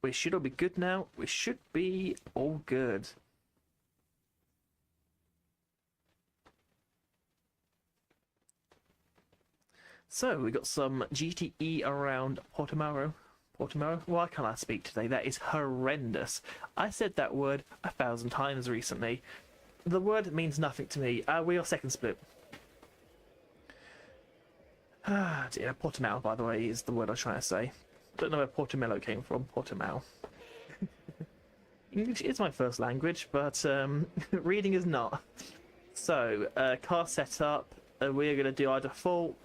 We should all be good now. We should be all good. So, we got some GTE around Portimao. Portimao? Why can't I speak today? That is horrendous. I said that word 1,000 times recently. The word means nothing to me. We are second split. Ah, dear. Portimao, by the way, is the word I was trying to say. Don't know where Portimao came from. Portimao. English is my first language, but reading is not. So, car setup. We're going to do our default,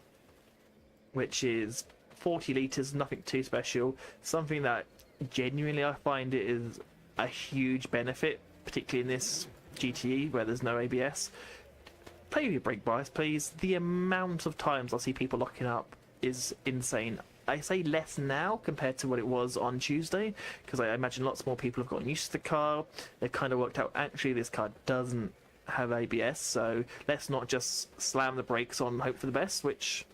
which is 40 litres, nothing too special. Something that genuinely I find it is a huge benefit, particularly in this GTE where there's no ABS. Play with your brake bias, please. The amount of times I see people locking up is insane. I say less now compared to what it was on Tuesday, because I imagine lots more people have gotten used to the car. They've kind of worked out, actually, this car doesn't have ABS, so let's not just slam the brakes on and hope for the best, which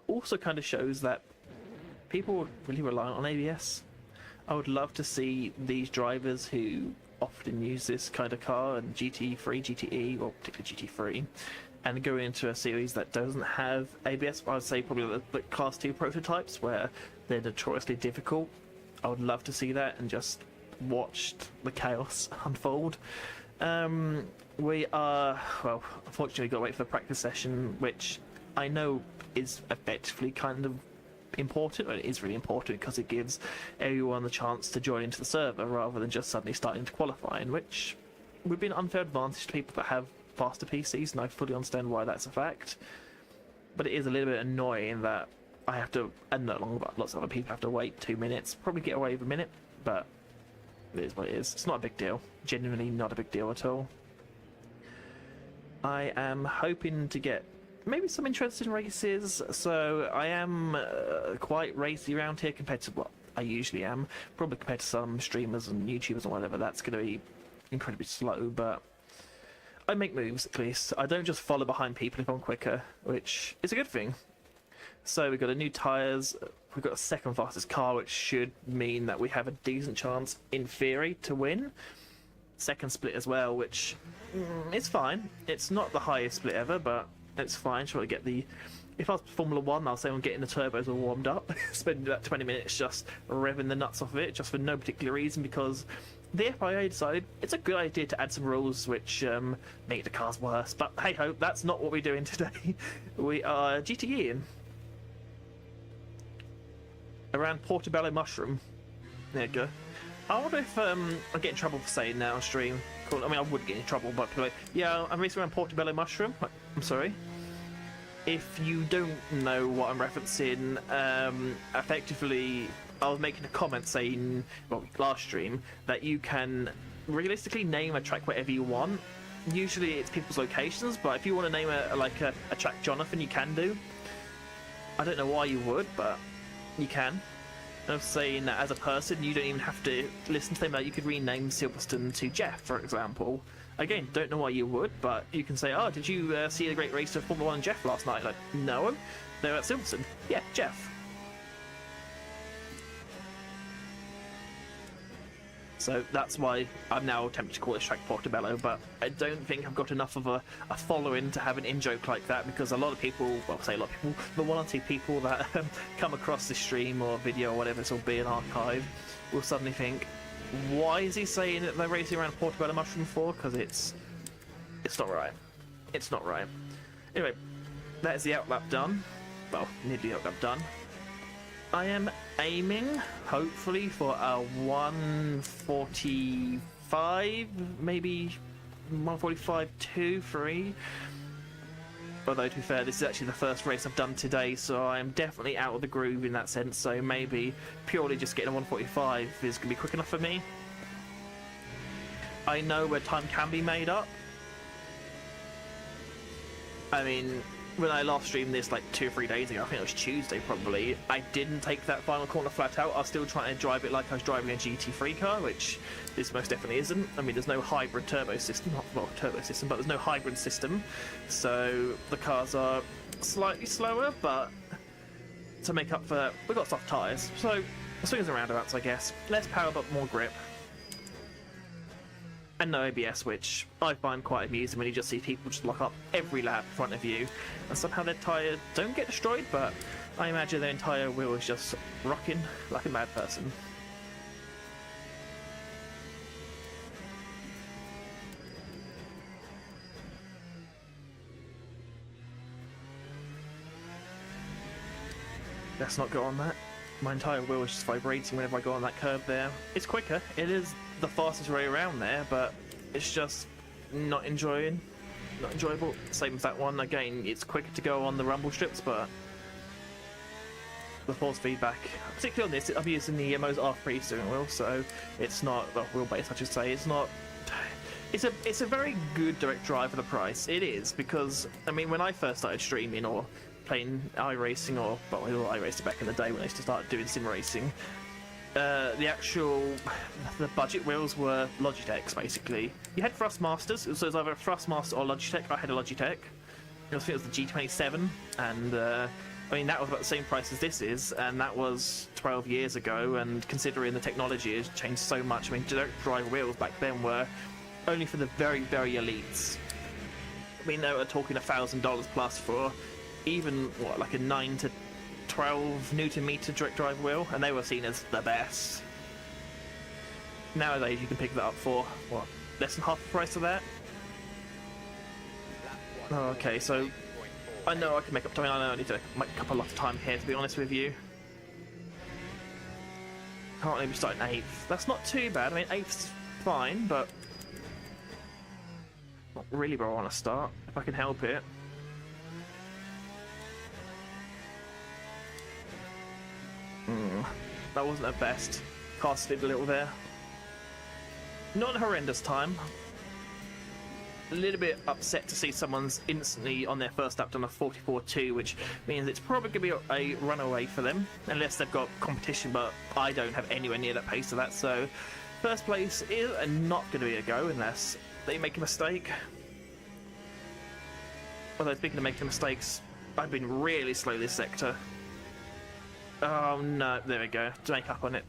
also kind of shows that people really rely on ABS. I would love to see these drivers who often use this kind of car, and GT3, GTE, or particularly GT3, and go into a series that doesn't have ABS. I would say probably the Class 2 prototypes, where they're notoriously difficult. I would love to see that and just watch the chaos unfold. We are, well, unfortunately got to wait for the practice session, which I know is effectively kind of important, and it is really important because it gives everyone the chance to join into the server rather than just suddenly starting to qualify, in which would be an unfair advantage to people that have faster PCs, and I fully understand why that's a fact. But it is a little bit annoying that I have to, and not long, but lots of other people have to wait 2 minutes, probably get away with a minute, but it is what it is. It's not a big deal. Genuinely not a big deal at all. I am hoping to get maybe some interesting races, so I am quite racy around here compared to what I usually am. Probably compared to some streamers and YouTubers and whatever, that's going to be incredibly slow, but I make moves at least. I don't just follow behind people if I'm quicker, which is a good thing. So we've got a new tyres, we've got a second fastest car, which should mean that we have a decent chance, in theory, to win. Second split as well, which is fine. It's not the highest split ever, but it's fine. Try to get the... If I was Formula 1, I'll say I'm getting the turbos all warmed up. Spending about 20 minutes just revving the nuts off of it, just for no particular reason, because the FIA decided it's a good idea to add some rules which make the cars worse. But hey-ho, that's not what we're doing today. We are GTEing around Portobello Mushroom. There you go. I wonder if I get in trouble for saying that on stream. Cool. I mean, I would get in trouble, but like, yeah, I'm racing around Portobello Mushroom. I'm sorry. If you don't know what I'm referencing, effectively, I was making a comment saying, well, last stream, that you can realistically name a track whatever you want. Usually it's people's locations, but if you want to name a track Jonathan, you can do. I don't know why you would, but you can. And I'm saying that as a person, you don't even have to listen to them. Like, you could rename Silverstone to Jeff, for example. Again, don't know why you would, but you can say, oh, did you see the great race of Formula 1 and Jeff last night? Like, no, they're at Silverstone. Yeah, Jeff. So that's why I'm now tempted to call this track Portobello, but I don't think I've got enough of a following to have an in-joke like that, because a lot of people, well, I say a lot of people, the one or two people that come across this stream or video or whatever this will be an archive, will suddenly think, why is he saying that they're racing around Portobello Mushroom for? Because it's not right. It's not right. Anyway, that is the outlap done. Well, nearly outlap done. I am aiming, hopefully, for a 145, maybe 145.2, although, to be fair, this is actually the first race I've done today, so I'm definitely out of the groove in that sense, so maybe purely just getting a 145 is going to be quick enough for me. I know where time can be made up. I mean, when I last streamed this like 2 or 3 days ago, I think it was Tuesday probably, I didn't take that final corner flat out. I was still trying to drive it like I was driving a GT3 car, which this most definitely isn't. I mean, there's no hybrid turbo system, not well, turbo system, but there's no hybrid system. So the cars are slightly slower, but to make up for, we've got soft tyres. So swings and roundabouts, I guess. Less power, but more grip. And no ABS, which I find quite amusing when you just see people just lock up every lap in front of you, and somehow their tyres don't get destroyed, but I imagine their entire wheel is just rocking like a mad person. Let's not go on that. My entire wheel is just vibrating whenever I go on that curb there. It's quicker. It is the fastest way around there, but it's just not enjoyable. Same as that one. Again, it's quicker to go on the rumble strips, but the force feedback, particularly on this, I'm using the Mo's R3 steering wheel, so it's not, well, wheelbase, I should say. It's not. It's a very good direct drive for the price. It is, because I mean, when I first started streaming or playing iRacing, or well, iRacing back in the day when I used to start doing sim racing, the budget wheels were Logitechs basically. You had Thrustmasters, so it was either a Thrustmaster or Logitech. I had a Logitech. I think it was the G27, and I mean that was about the same price as this is, and that was 12 years ago. And considering the technology has changed so much, I mean direct drive wheels back then were only for the very, very elites. I mean, they were talking $1,000 plus for even what, like a 9 to 12 Newton meter direct drive wheel, and they were seen as the best. Nowadays, you can pick that up for what, less than half the price of that. Oh, okay, so I know I can make up time. I know I need to make up a lot of time here, to be honest with you. Currently, we're starting 8th. That's not too bad. I mean, 8th's fine, but not really where I want to start, if I can help it. That wasn't at best. Car slid a little there. Not a horrendous time. A little bit upset to see someone's instantly on their first lap done a 44.2, which means it's probably going to be a runaway for them, unless they've got competition, but I don't have anywhere near that pace of that, so first place is not going to be a go unless they make a mistake. Although, speaking of making mistakes, I've been really slow this sector. Oh no, there we go, to make up on it.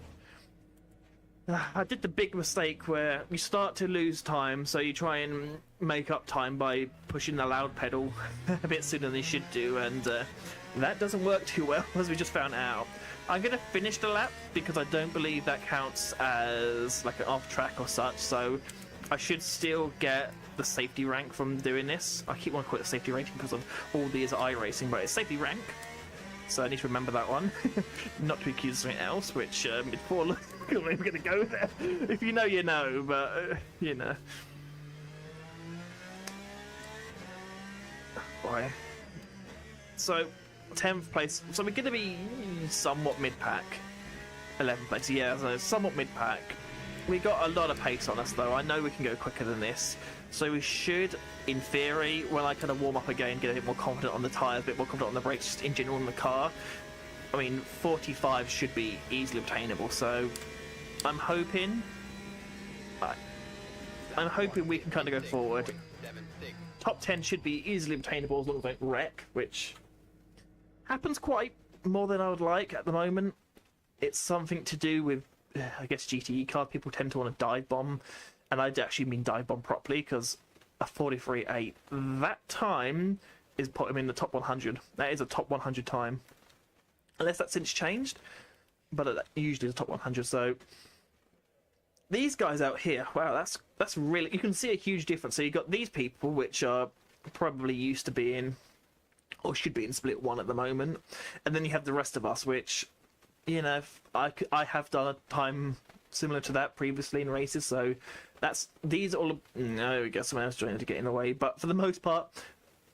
I did the big mistake where you start to lose time, so you try and make up time by pushing the loud pedal a bit sooner than you should do, and that doesn't work too well, as we just found out. I'm going to finish the lap because I don't believe that counts as like an off track or such, so I should still get the safety rank from doing this. I keep wanting to call it a safety rating because of all the years of iRacing, but it's safety rank. So I need to remember that one. Not to be accused of something else, which before I'm not even going to go there. If you know, you know, but you know. Why? So 10th place. So we're going to be somewhat mid-pack. 11th place. Yeah, so somewhat mid-pack. We got a lot of pace on us, though. I know we can go quicker than this. So we should, in theory, when I kind of warm up again, get a bit more confident on the tyres, a bit more confident on the brakes, just in general in the car. I mean, 45 should be easily obtainable, so I'm hoping we can kind of go forward. Top 10 should be easily obtainable as long as I don't wreck, which happens quite more than I would like at the moment. It's something to do with, I guess, GTE cars. People tend to want to dive bomb, and I actually mean dive bomb properly, because a 43.8, that time is put him in the top 100. That is a top 100 time. Unless that's since changed, but that usually is a top 100, so these guys out here, wow, that's really, you can see a huge difference. So you've got these people, which are probably used to being, or should be in split 1 at the moment, and then you have the rest of us, which, you know, I have done a time similar to that previously in races, so these all, no, we got someone else trying to get in the way, but for the most part,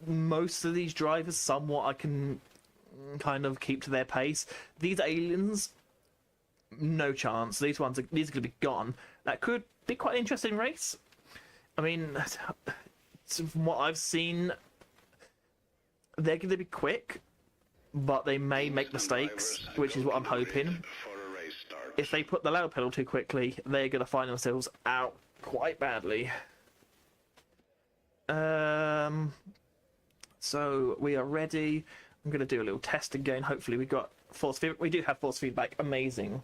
most of these drivers, somewhat I can kind of keep to their pace. These aliens, no chance. These are going to be gone. That could be quite an interesting race. I mean, from what I've seen, they're going to be quick, but they may make mistakes, which is what I'm hoping. If they put the loud pedal too quickly, they're going to find themselves out quite badly. So we are ready. I'm going to do a little test again. Hopefully we got force feedback. We do have force feedback. Amazing.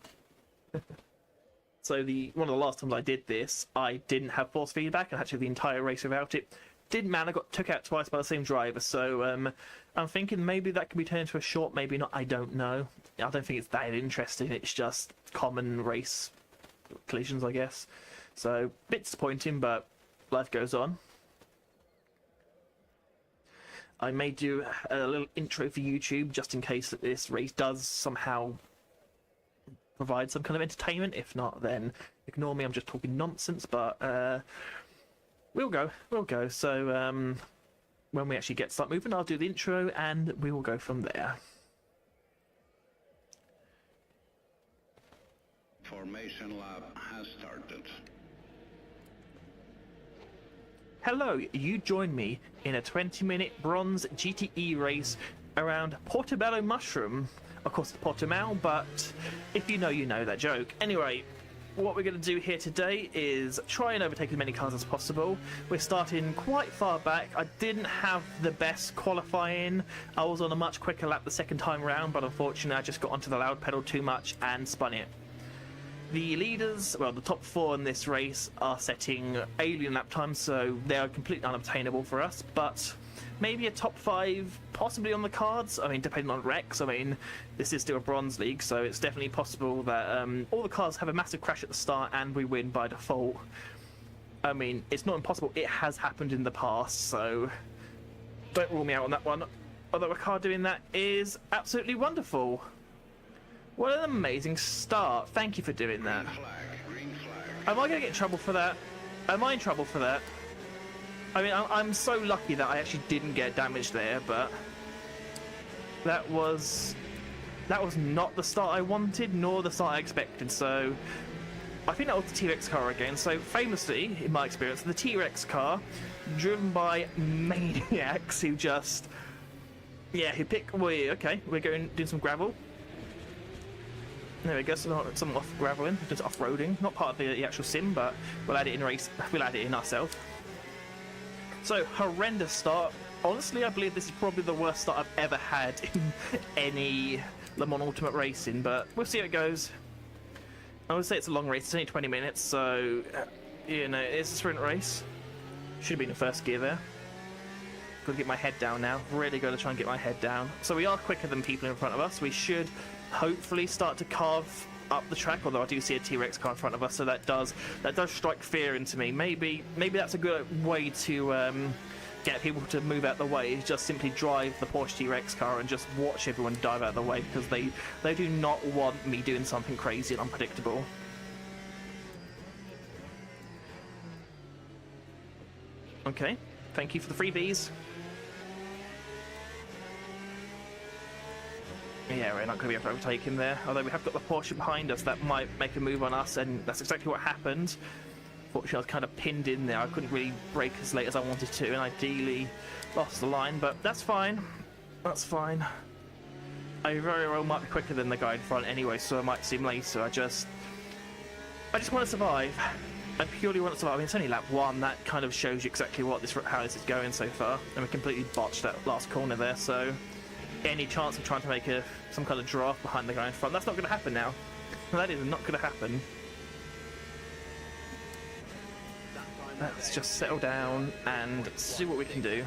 So one of the last times I did this, I didn't have force feedback, and actually the entire race without it. Didn't matter, I got took out twice by the same driver, so I'm thinking maybe that could be turned into a short, maybe not, I don't know. I don't think it's that interesting, it's just common race collisions, I guess. So, a bit disappointing, but life goes on. I may do a little intro for YouTube, just in case that this race does somehow provide some kind of entertainment. If not, then ignore me, I'm just talking nonsense, but we'll go. So when we actually start moving, I'll do the intro and we will go from there. Formation lab has started. Hello, you join me in a 20-minute bronze GTE race around Portobello Mushroom. Of course, it's Portimao, but if you know that joke. Anyway, what we're going to do here today is try and overtake as many cars as possible. We're starting quite far back. I didn't have the best qualifying. I was on a much quicker lap the second time round, but unfortunately I just got onto the loud pedal too much and spun it. The leaders, well, the top 4 in this race are setting alien lap times, so they are completely unobtainable for us, but maybe a top 5 possibly on the cards. I mean, depending on wrecks. I mean, this is still a bronze league, so it's definitely possible that all the cars have a massive crash at the start and we win by default. I mean, it's not impossible. It has happened in the past, so don't rule me out on that one. Although a car doing that is absolutely wonderful. What an amazing start. Thank you for doing that. Green flag. Am I going to get in trouble for that? Am I in trouble for that? I mean, I'm so lucky that I actually didn't get damaged there, but that was not the start I wanted, nor the start I expected, so I think that was the T-Rex car again. So famously, in my experience, the T-Rex car, driven by maniacs who just, yeah, who pick, okay, we're going to do some gravel. There we go, some off graveling, just off-roading, not part of the actual sim, but we'll add it in race, we'll add it in ourselves. So, horrendous start. Honestly, I believe this is probably the worst start I've ever had in any Le Mans Ultimate Racing, but we'll see how it goes. I would say it's a long race, it's only 20 minutes, so, you know, it's a sprint race. Should have been in first gear there. Got to get my head down now, really got to try and get my head down. So we are quicker than people in front of us, we should hopefully start to carve up the track, although I do see a T-Rex car in front of us, so that does strike fear into me. Maybe that's a good way to get people to move out the way, is just simply drive the Porsche T-Rex car and just watch everyone dive out of the way, because they do not want me doing something crazy and unpredictable. Okay, thank you for the freebies. Yeah, we're not going to be able to overtake him there. Although we have got the Porsche behind us, that might make a move on us, and that's exactly what happened. Fortunately, I was kind of pinned in there. I couldn't really brake as late as I wanted to, and ideally lost the line, but that's fine. That's fine. I very well might be quicker than the guy in front anyway, so I might see him later. I just want to survive. I purely want to survive. I mean, it's only lap 1. That kind of shows you exactly how this is going so far. And we completely botched that last corner there, so any chance of trying to make some kind of draft behind the guy in front, that's not going to happen now. That is not going to happen. Let's just settle down and see what we can do.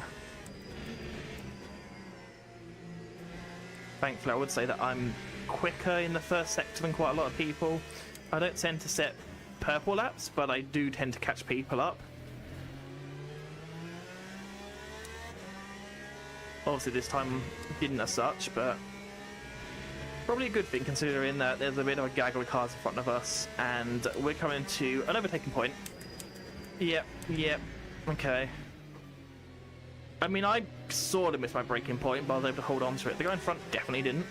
Thankfully, I would say that I'm quicker in the first sector than quite a lot of people. I don't tend to set purple laps, but I do tend to catch people up. Obviously this time didn't as such, but probably a good thing considering that there's a bit of a gaggle of cars in front of us and we're coming to an overtaking point. Yep, okay. I mean, I sort of missed my braking point, but I was able to hold on to it. The guy in front definitely didn't.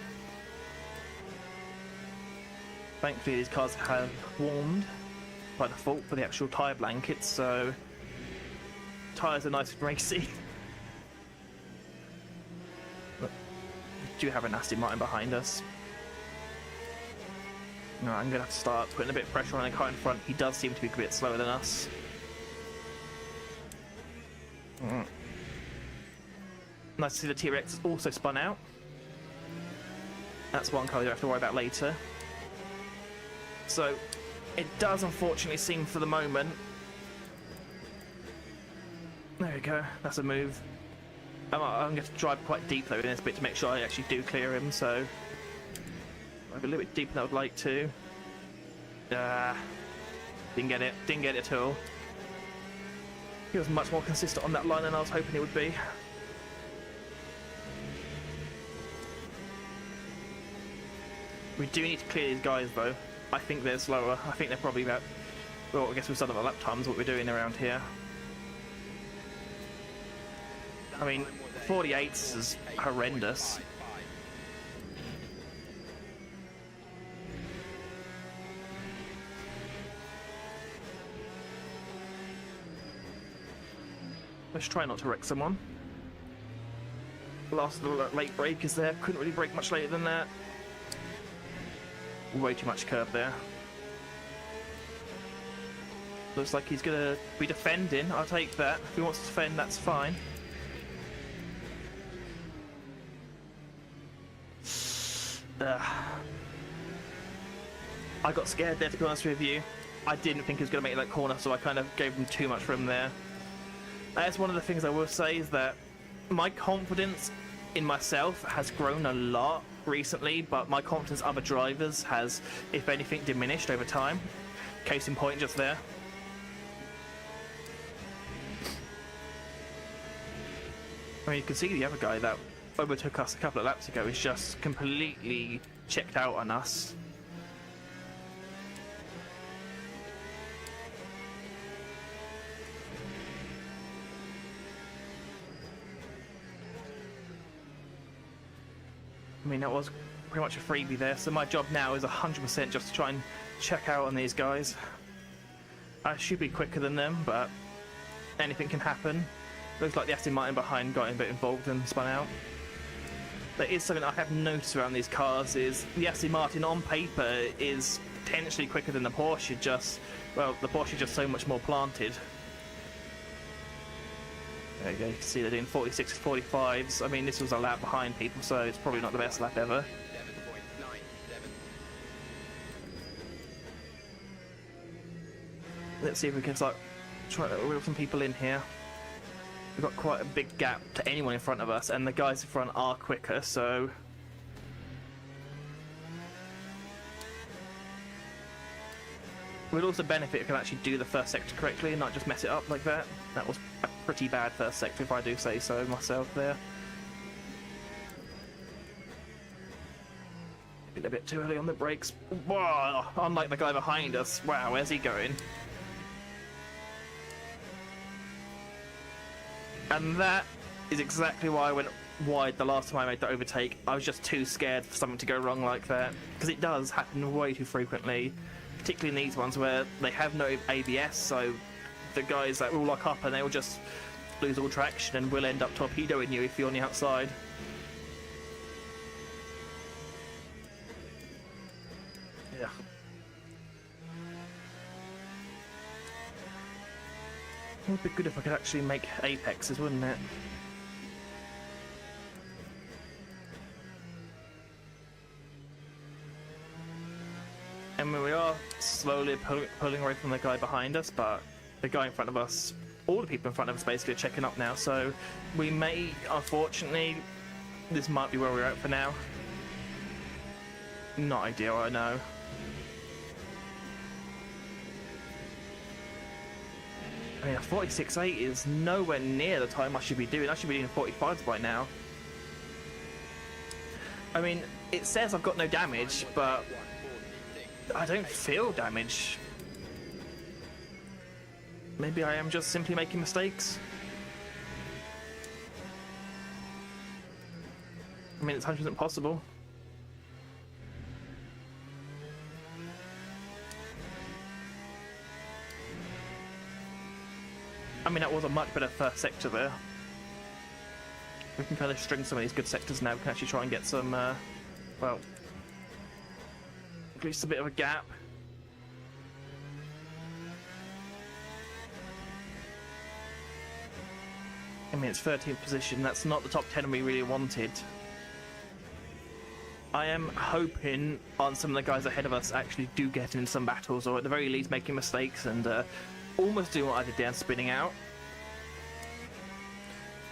Thankfully these cars have warmed by default for the actual tyre blankets, so tyres are nice and racy. Do have a nasty Martin behind us. No, I'm gonna have to start putting a bit of pressure on the car in front. He does seem to be a bit slower than us. Nice to see the T-Rex also spun out. That's one car we don't have to worry about later. So it does unfortunately seem for the moment. There we go, that's a move. I'm going to drive quite deep though in this bit to make sure I actually do clear him, so drive a little bit deeper than I would like to. Didn't get it at all. He was much more consistent on that line than I was hoping he would be. We do need to clear these guys though. I think they're slower. I think they're probably about, well, I guess we've done about lap times what we're doing around here. I mean, 48s is horrendous. Let's try not to wreck someone. Last little late break is there. Couldn't really brake much later than that. Way too much curb there. Looks like he's gonna be defending. I'll take that. If he wants to defend, that's fine. I got scared there, to be honest with you. I didn't think he was going to make that corner, so I kind of gave him too much room there. That's one of the things I will say, is that my confidence in myself has grown a lot recently, but my confidence in other drivers has, if anything, diminished over time. Case in point just there. I mean, you can see the other guy that overtook us a couple of laps ago is just completely checked out on us. I mean, that was pretty much a freebie there, so my job now is 100% just to try and check out on these guys. I should be quicker than them, but anything can happen. Looks like the Aston Martin behind got a bit involved and spun out. There is something I have noticed around these cars, is the Aston Martin on paper is potentially quicker than the Porsche, just, well, the Porsche is just so much more planted. There you go, you can see they're doing 46 45s. I mean, this was a lap behind people, so it's probably not the best lap ever. Let's see if we can start trying to wheel some people in here. We've got quite a big gap to anyone in front of us, and the guys in front are quicker, so... We'd also benefit if we can actually do the first sector correctly and not just mess it up like that. That was a pretty bad first sector, if I do say so myself there. A bit too early on the brakes. Whoa, unlike the guy behind us. Wow, where's he going? And that is exactly why I went wide the last time I made the overtake. I was just too scared for something to go wrong like that. Because it does happen way too frequently. Particularly in these ones where they have no ABS, so the guys that will lock up and they will just lose all traction and will end up torpedoing you if you're on the outside. Yeah. It would be good if I could actually make apexes, wouldn't it? I mean, we are slowly pulling away from the guy behind us, but the guy in front of us, all the people in front of us basically are checking up now, so we may, unfortunately, this might be where we're at for now. Not ideal, I know. I mean, a 46.8 is nowhere near the time I should be doing. I should be doing 45s by now. I mean, it says I've got no damage, but I don't feel damage. Maybe I am just simply making mistakes. I mean, it's 100% possible. I mean, that was a much better first sector there. We can kind of string some of these good sectors now. We can actually try and get some, well, at least a bit of a gap. I mean, it's 13th position. That's not the top 10 we really wanted. I am hoping on some of the guys ahead of us actually do get in some battles, or at the very least making mistakes and almost doing what I did there, spinning out.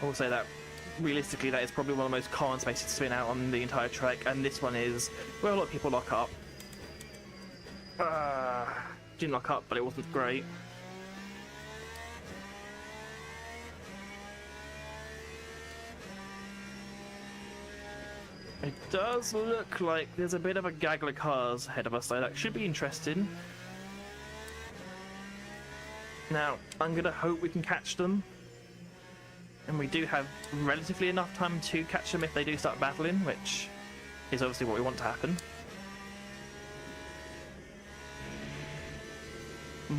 I will say that realistically that is probably one of the most common spaces to spin out on the entire trek, and this one is where a lot of people lock up. Didn't lock up, but it wasn't great. It does look like there's a bit of a gaggle of cars ahead of us, though. That should be interesting. Now, I'm going to hope we can catch them. And we do have relatively enough time to catch them if they do start battling, which is obviously what we want to happen.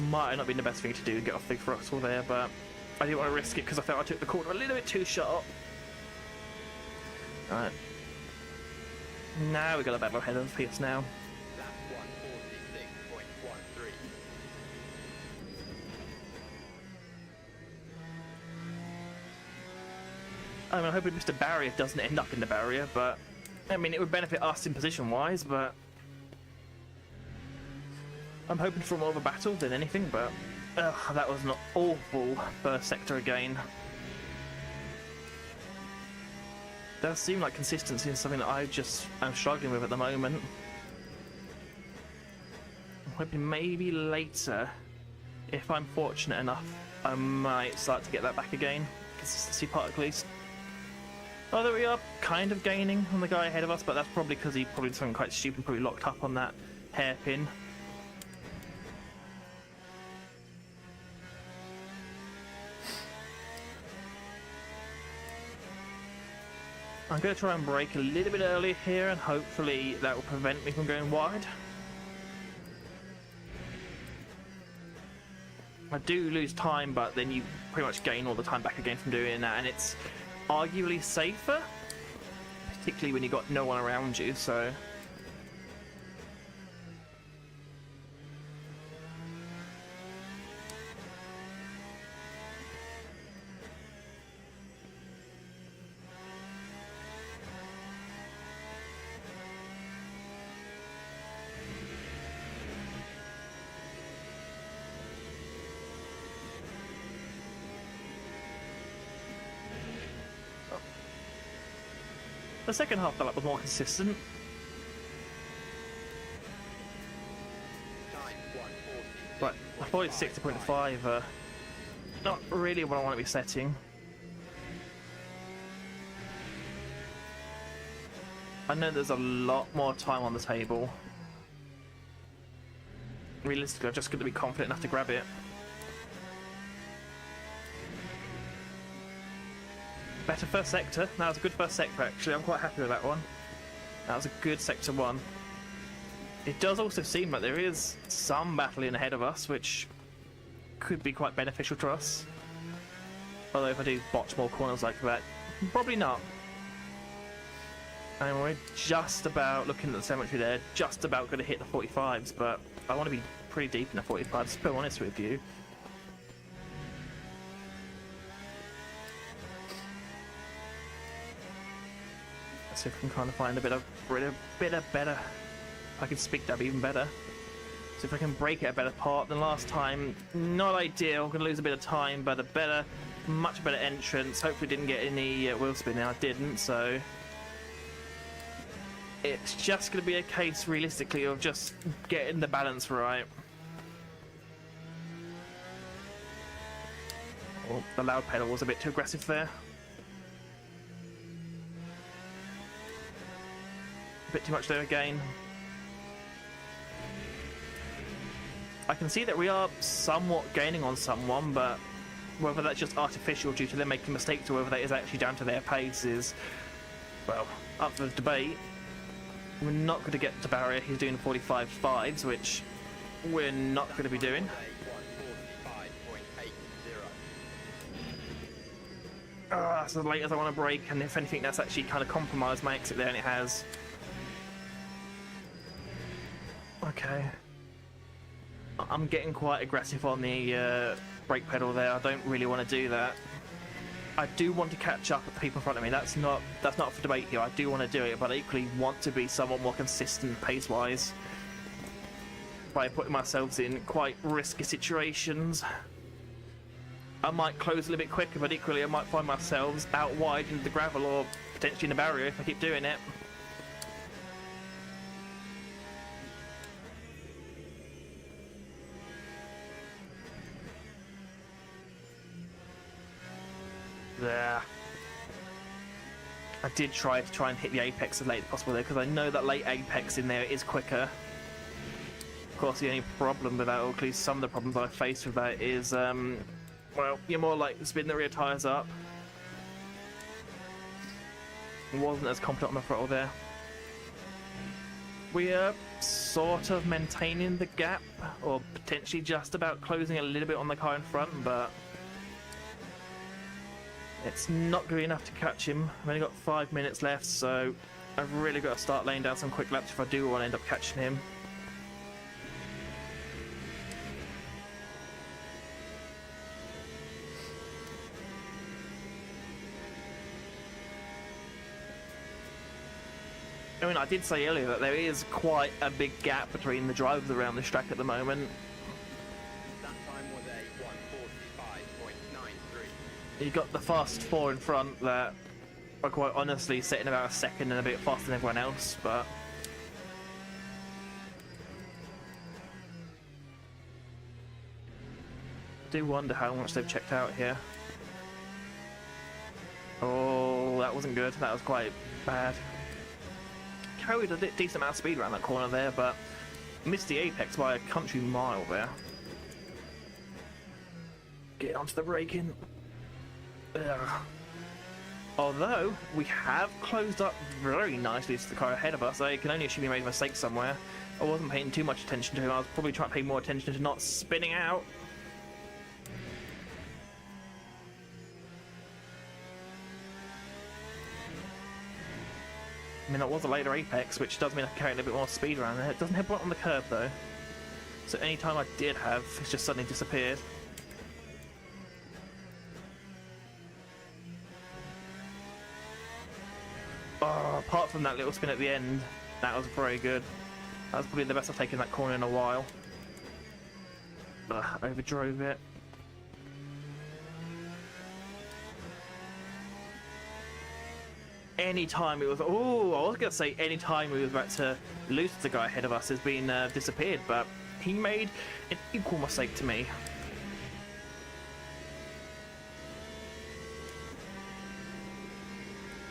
Might not be the best thing to do to get off the throttle there, but I didn't want to risk it because I felt I took the corner a little bit too sharp. Alright. Now we've got a battle ahead of us now. Lap 146.13. I'm hoping Mr. Barrier doesn't end up in the barrier, but I mean, it would benefit us in position-wise, but I'm hoping for more of a battle than anything, but that was an awful first sector again. Does seem like consistency is something that I'm struggling with at the moment. I'm hoping maybe later, if I'm fortunate enough, I might start to get that back again. Consistency part at least. Although we are kind of gaining on the guy ahead of us, but that's probably because he probably did something quite stupid, probably locked up on that hairpin. I'm going to try and brake a little bit earlier here, and hopefully that will prevent me from going wide. I do lose time, but then you pretty much gain all the time back again from doing that, and it's arguably safer, particularly when you've got no one around you, so... The second half of the lap was more consistent. Time 146. But I thought it's 60.5, not really what I want to be setting. I know there's a lot more time on the table. Realistically, I've just got to be confident enough to grab it. Better first sector. That was a good first sector, actually. I'm quite happy with that one. That was a good sector one. It does also seem like there is some battling ahead of us, which could be quite beneficial to us. Although if I do botch more corners like that, probably not. And we're just about, looking at the cemetery there, just about going to hit the 45s, but I want to be pretty deep in the 45s, to be honest with you. See if I can kind of find a bit of better. If I can speak, that'd be even better. So if I can break it a better part than last time, not ideal. I'm going to lose a bit of time, but much better entrance. Hopefully didn't get any wheel spinning. I didn't, so it's just going to be a case, realistically, of just getting the balance right. Oh, the loud pedal was a bit too aggressive there. Bit too much there again. I can see that we are somewhat gaining on someone, but whether that's just artificial due to them making mistakes or whether that is actually down to their pace is, well, up for debate. We're not going to get to barrier. He's doing 45.5s, which we're not going to be doing. 145.80. That's as late as I want to brake, and if anything, that's actually kind of compromised my exit there, and it has. Okay. I'm getting quite aggressive on the brake pedal there. I don't really want to do that. I do want to catch up with the people in front of me. That's not for debate here. I do want to do it, but I equally want to be somewhat more consistent pace-wise by putting myself in quite risky situations. I might close a little bit quicker, but equally I might find myself out wide into the gravel or potentially in the barrier if I keep doing it. There. I did try and hit the apex as late as possible there because I know that late apex in there is quicker. Of course, the only problem with that, or at least some of the problems I faced with that, is well, you're more likely to spin the rear tyres up. Wasn't as confident on the throttle there. We are sort of maintaining the gap, or potentially just about closing a little bit on the car in front, but it's not good enough to catch him. I've only got 5 minutes left, so I've really got to start laying down some quick laps if I do want to end up catching him. I mean, I did say earlier that there is quite a big gap between the drivers around this track at the moment. That time was a 1:45.93. You got the fast four in front that are quite honestly sitting about a second and a bit faster than everyone else, but I do wonder how much they've checked out here. Oh, that wasn't good. That was quite bad. Carried a decent amount of speed around that corner there, but missed the apex by a country mile there. Get onto the braking. Ugh. Although we have closed up very nicely to the car ahead of us, I can only assume he made a mistake somewhere. I wasn't paying too much attention to him. I was probably trying to pay more attention to not spinning out. I mean, that was a later apex, which does mean I can carry a little bit more speed around there. It doesn't have one on the curb though, so any time I did have, it's just suddenly disappeared. Oh, apart from that little spin at the end, that was very good. That was probably the best I've taken that corner in a while. Ugh, overdrove it. Anytime it was, oh, I was gonna say anytime we was about to lose the guy ahead of us has been disappeared, but he made an equal mistake to me.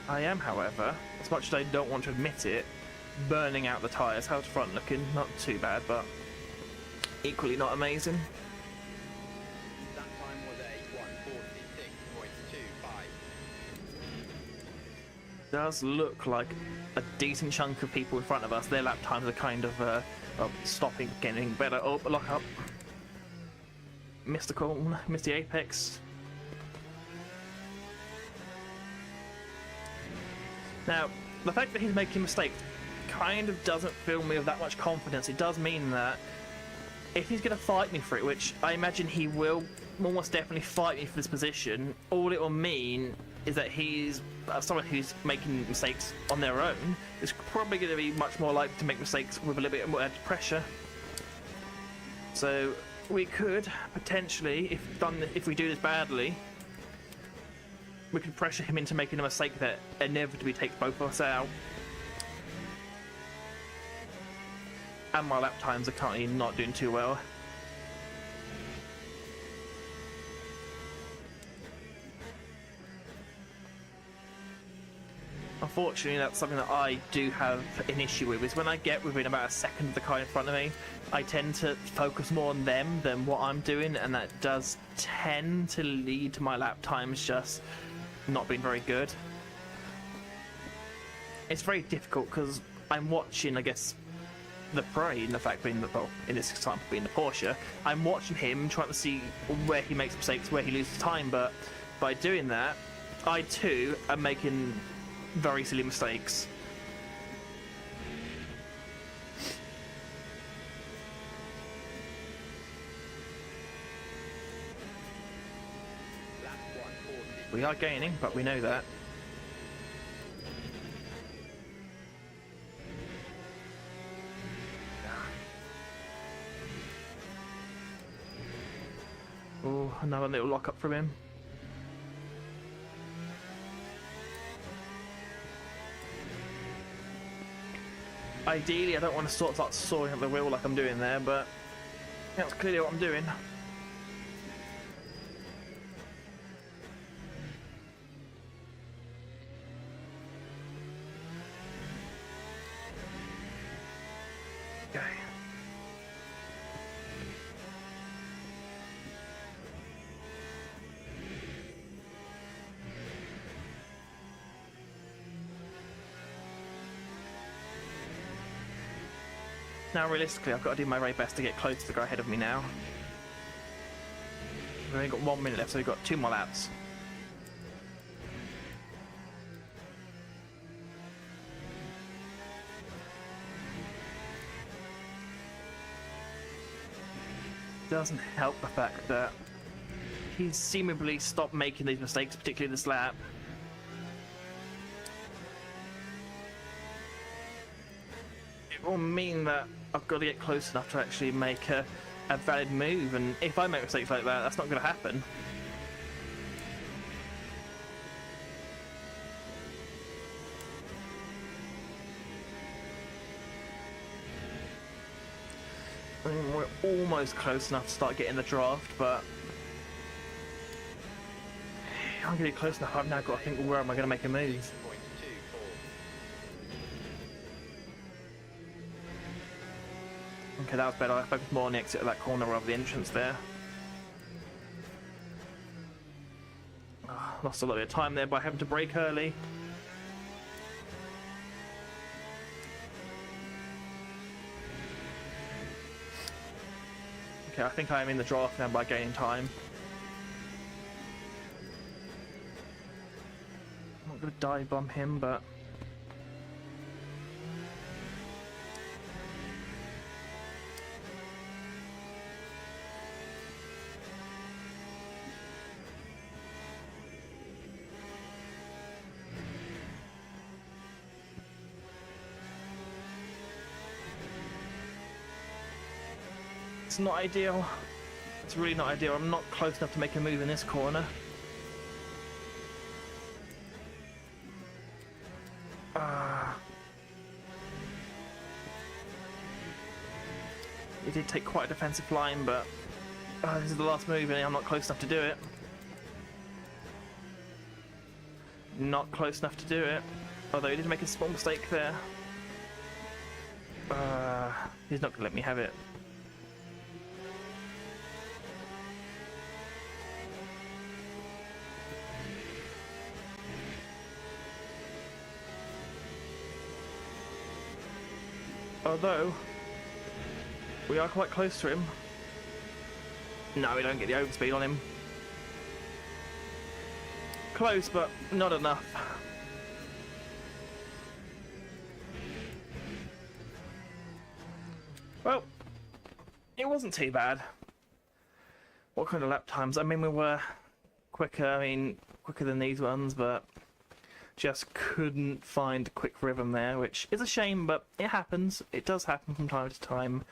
I am, however, as much as I don't want to admit it, burning out the tyres. How's the front looking? Not too bad, but equally not amazing. That time was a 1:46.25. Does look like a decent chunk of people in front of us. Their lap times are kind of well, stopping, getting better. Oh, lock up. Missed the corner, missed the apex. Now, the fact that he's making mistakes kind of doesn't fill me with that much confidence. It does mean that if he's going to fight me for it, which I imagine he will almost definitely fight me for this position, all it will mean is that he's someone who's making mistakes on their own is probably going to be much more likely to make mistakes with a little bit more added pressure. So we could potentially, if we do this badly, we could pressure him into making a mistake that inevitably takes both of us out. And my lap times are currently not doing too well. Unfortunately, that's something that I do have an issue with, is when I get within about a second of the car in front of me, I tend to focus more on them than what I'm doing, and that does tend to lead to my lap times just not being very good. It's very difficult because I'm watching, I guess, the Prey, in the fact being the, well, in this example being the Porsche, I'm watching him trying to see where he makes mistakes, where he loses time, but by doing that, I too am making very silly mistakes. Lap We are gaining, but we know that. Oh, another little lock up from him. Ideally, I don't want to sort of start sawing up the wheel like I'm doing there, but that's clearly what I'm doing. Okay. Now, realistically, I've got to do my very best to get close to the guy ahead of me now. We've only got 1 minute left, so we've got 2 more laps. Doesn't help the fact that he's seemingly stopped making these mistakes, particularly this lap. It will mean that I've got to get close enough to actually make a valid move, and if I make mistakes like that, that's not going to happen. I mean, we're almost close enough to start getting the draft, but I'm getting close enough. I've now got to think, where am I going to make a move? 6.24. Okay, that was better. I focused more on the exit of that corner rather than the entrance there. Lost a lot of time there by having to brake early. Okay, I think I am in the draft now by gaining time. I'm not going to dive bomb him, but... It's not ideal. It's really not ideal. I'm not close enough to make a move in this corner. He did take quite a defensive line, but this is the last move and I'm not close enough to do it. Not close enough to do it. Although he did make a small mistake there. He's not going to let me have it. Although, we are quite close to him. No, we don't get the overspeed on him. Close, but not enough. Well, it wasn't too bad. What kind of lap times? I mean, we were quicker, quicker than these ones, but just couldn't find a quick rhythm there, which is a shame, but it happens. It does happen from time to time.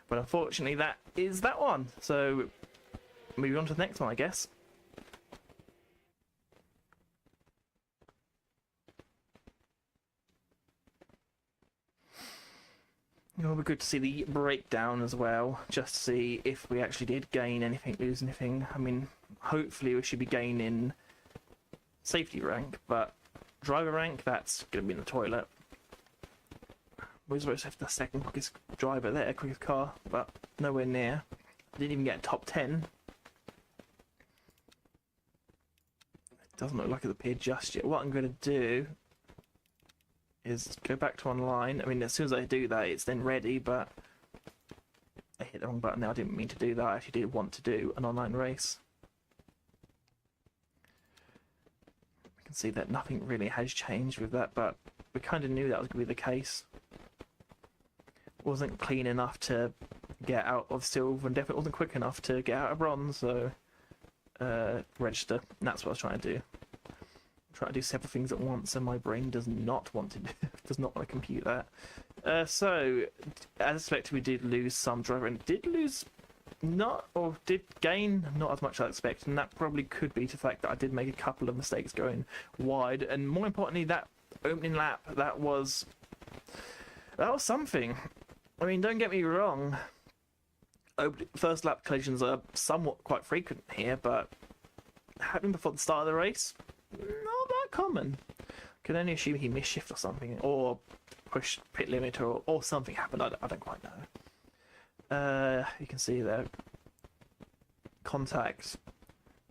But unfortunately, that is that one. So, moving on to the next one, I guess. It'll be good to see the breakdown as well, just to see if we actually did gain anything, lose anything. I mean, hopefully we should be gaining safety rank, but driver rank, that's going to be in the toilet. We're supposed to have the second quickest driver there, quickest car, but nowhere near. Didn't even get a top 10. It doesn't look like it's appeared just yet. What I'm going to do is go back to online. I mean, as soon as I do that, it's then ready, but I hit the wrong button there. I didn't mean to do that. I actually did want to do an online race. I can see that nothing really has changed with that, but we kind of knew that was going to be the case. Wasn't clean enough to get out of silver, and definitely wasn't quick enough to get out of bronze, so register. And that's what I was trying to do. trying to do several things at once, and my brain does not want to does not want to compute that. So, as expected, we did lose some driver, and did gain not as much as I expected, and that probably could be to the fact that I did make a couple of mistakes going wide, and more importantly, that opening lap, that was something. I mean, don't get me wrong, first lap collisions are somewhat quite frequent here, but happening before the start of the race, not that common. Can only assume he misshift or something, or pushed pit limit, or something happened. I don't quite know. You can see there, contact.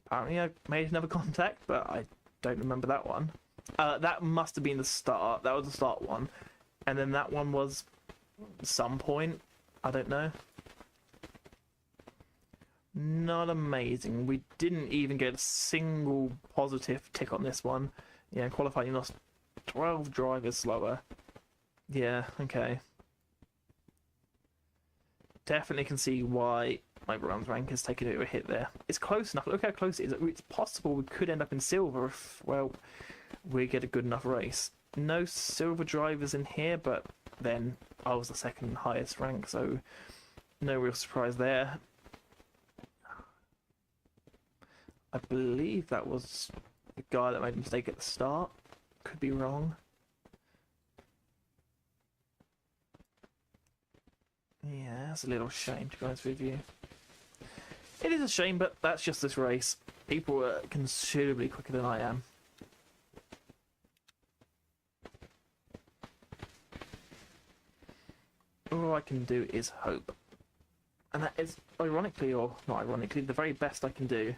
Apparently I made another contact, but I don't remember that one. That must have been the start. That was the start one, and then that one was some point. I don't know. Not amazing. We didn't even get a single positive tick on this one. Yeah, qualifying lost 12 drivers slower. Yeah, okay. Definitely can see why my bronze rank has taken a bit of a hit there. It's close enough. Look how close it is. It's possible we could end up in silver if, well, we get a good enough race. No silver drivers in here, but then I was the second highest rank, so no real surprise there. I believe that was the guy that made a mistake at the start. Could be wrong. Yeah, that's a little shame, to be honest with you. It is a shame, but that's just this race. People are considerably quicker than I am. All I can do is hope. And that is, ironically, or not ironically, the very best I can do.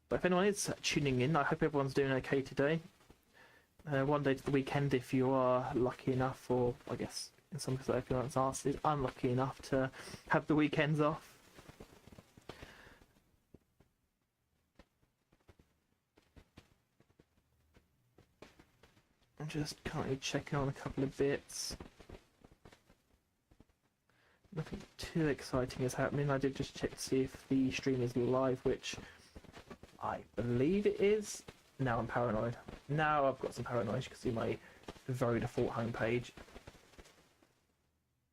But if anyone is tuning in, I hope everyone's doing okay today. One day to the weekend, if you are lucky enough, or I guess in some cases, if you're asked, is unlucky enough to have the weekends off. I'm just currently checking on a couple of bits. Nothing too exciting is happening. I did just check to see if the stream is live, which I believe it is. Now I'm paranoid. Now I've got some paranoia. You can see my very default homepage.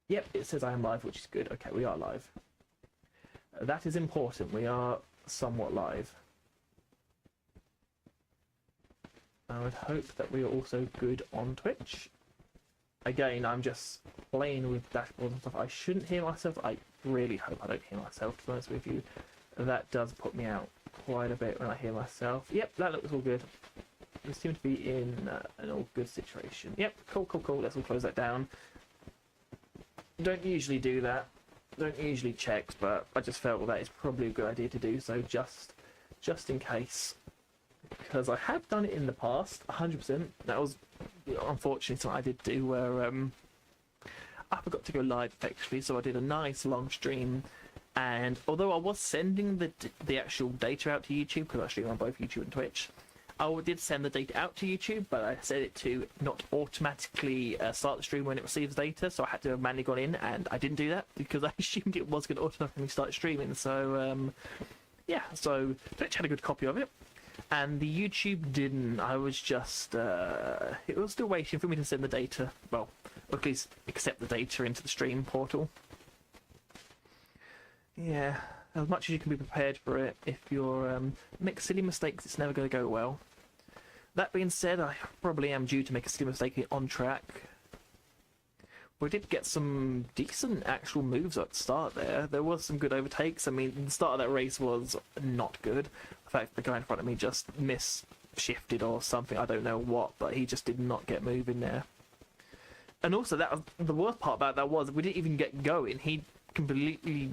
Yep, it says I am live, which is good. Okay, we are live. That is important. We are somewhat live. I would hope that we are also good on Twitch. Again, I'm just playing with dashboards and stuff. I shouldn't hear myself. I really hope I don't hear myself, to be honest with you. That does put me out quite a bit when I hear myself. Yep, that looks all good. We seem to be in an all good situation. Yep, cool. Let's all close that down. Don't usually do that. Don't usually check, but I just felt that it's probably a good idea to do so, just in case. Because I have done it in the past, 100%. That was unfortunately something I did do where I forgot to go live effectively, so I did a nice long stream. And although I was sending the actual data out to YouTube, because I stream on both YouTube and Twitch, I did send the data out to YouTube, but I set it to not automatically start the stream when it receives data, so I had to have manually gone in, and I didn't do that because I assumed it was going to automatically start streaming. So yeah, so Twitch had a good copy of it, and the YouTube didn't. I was just it was still waiting for me to send the data, well, or at least accept the data into the stream portal. Yeah, as much as you can be prepared for it, if you're make silly mistakes, it's never going to go well. That being said, I probably am due to make a silly mistake on track. We did get some decent actual moves at the start there. There was some good overtakes. I mean, the start of that race was not good. In fact, the guy in front of me just shifted or something, I don't know what, but he just did not get moving there. And also, that was, the worst part about that was we didn't even get going. He completely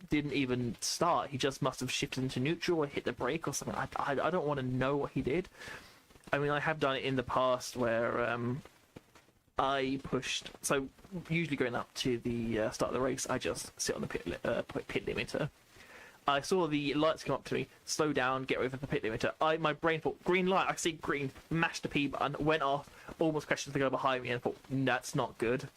didn't even start. He just must have shifted into neutral or hit the brake or something. I don't want to know what he did. I mean, I have done it in the past where I pushed. So usually going up to the start of the race, I just sit on the pit limiter. I saw the lights come up to me, slow down, get over the pit limiter. My brain thought, green light, I see green, mashed the P button, went off, almost crashed the guy behind me, and thought, that's not good.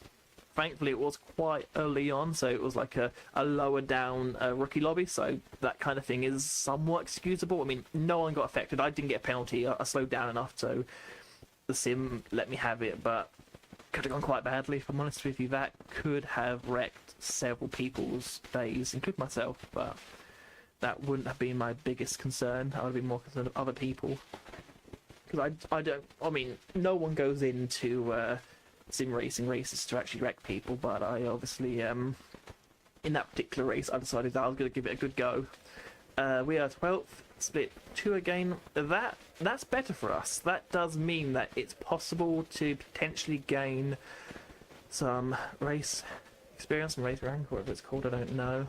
thankfully it was quite early on, so it was like a lower down rookie lobby, so that kind of thing is somewhat excusable. I mean, no one got affected. I didn't get a penalty. I slowed down enough, so the sim let me have it, but could have gone quite badly, if I'm honest with you. That could have wrecked several people's days, including myself, but that wouldn't have been my biggest concern. I would have been more concerned of other people. Because I mean, no one goes into sim racing races to actually wreck people, but I obviously, in that particular race, I decided that I was going to give it a good go. We are 12th, split 2 again. That's better for us. That does mean that it's possible to potentially gain some race experience and race rank, whatever it's called, I don't know.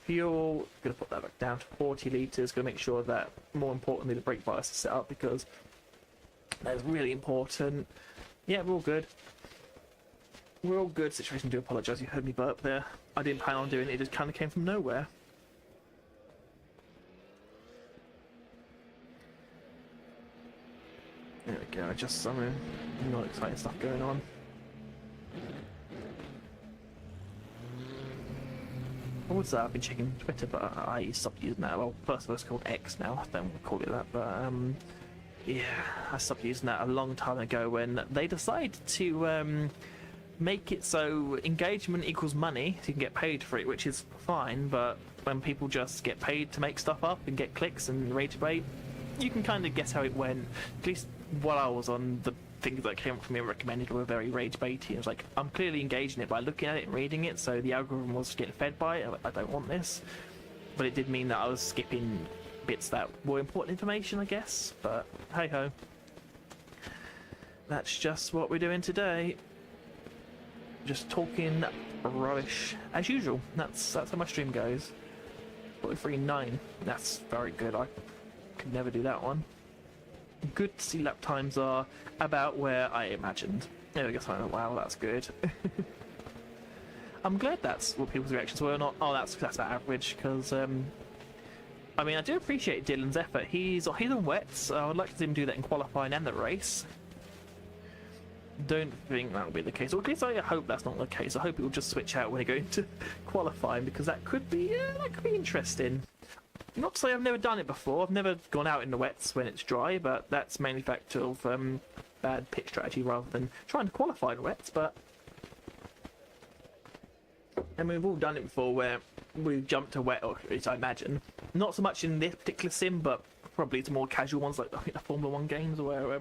Fuel, gonna put that back down to 40 litres, gonna make sure that, more importantly, the brake bias is set up, because that is really important. Yeah, we're all good. We're all good. Situation, do apologise, you heard me burp there. I didn't plan on doing it, it just kind of came from nowhere. There we go, just some not exciting stuff going on. I would say I've been checking Twitter, but I stopped using that. Well, first of all, it's called X now. I don't call it that, but yeah, I stopped using that a long time ago when they decided to make it so engagement equals money, so you can get paid for it, which is fine. But when people just get paid to make stuff up and get clicks and rage bait, you can kind of guess how it went. At least while I was on, the things that came up from me recommended were very rage baity. It was like, I'm clearly engaging it by looking at it and reading it, so the algorithm was getting fed by it. I don't want this. But it did mean that I was skipping bits that were important information, I guess. But hey ho. That's just what we're doing today. Just talking rubbish as usual. That's how my stream goes. 43.9. That's very good. I could never do that one. Good to see lap times are about where I imagined. There we go. Wow, that's good. I'm glad that's what people's reactions were. Not, oh, that's about average. Because I mean, I do appreciate Dylan's effort. He's on wets. I would like to see him do that in qualifying and the race. Don't think that'll be the case. Or at least I hope that's not the case. I hope it will just switch out when they go into qualifying, because that could be interesting. Not to say I've never done it before. I've never gone out in the wets when it's dry, but that's mainly a factor of bad pit strategy rather than trying to qualify in wets. But I mean, we've all done it before where we jumped to wet, or at least I imagine. Not so much in this particular sim, but probably to more casual ones like I think the Formula 1 games, where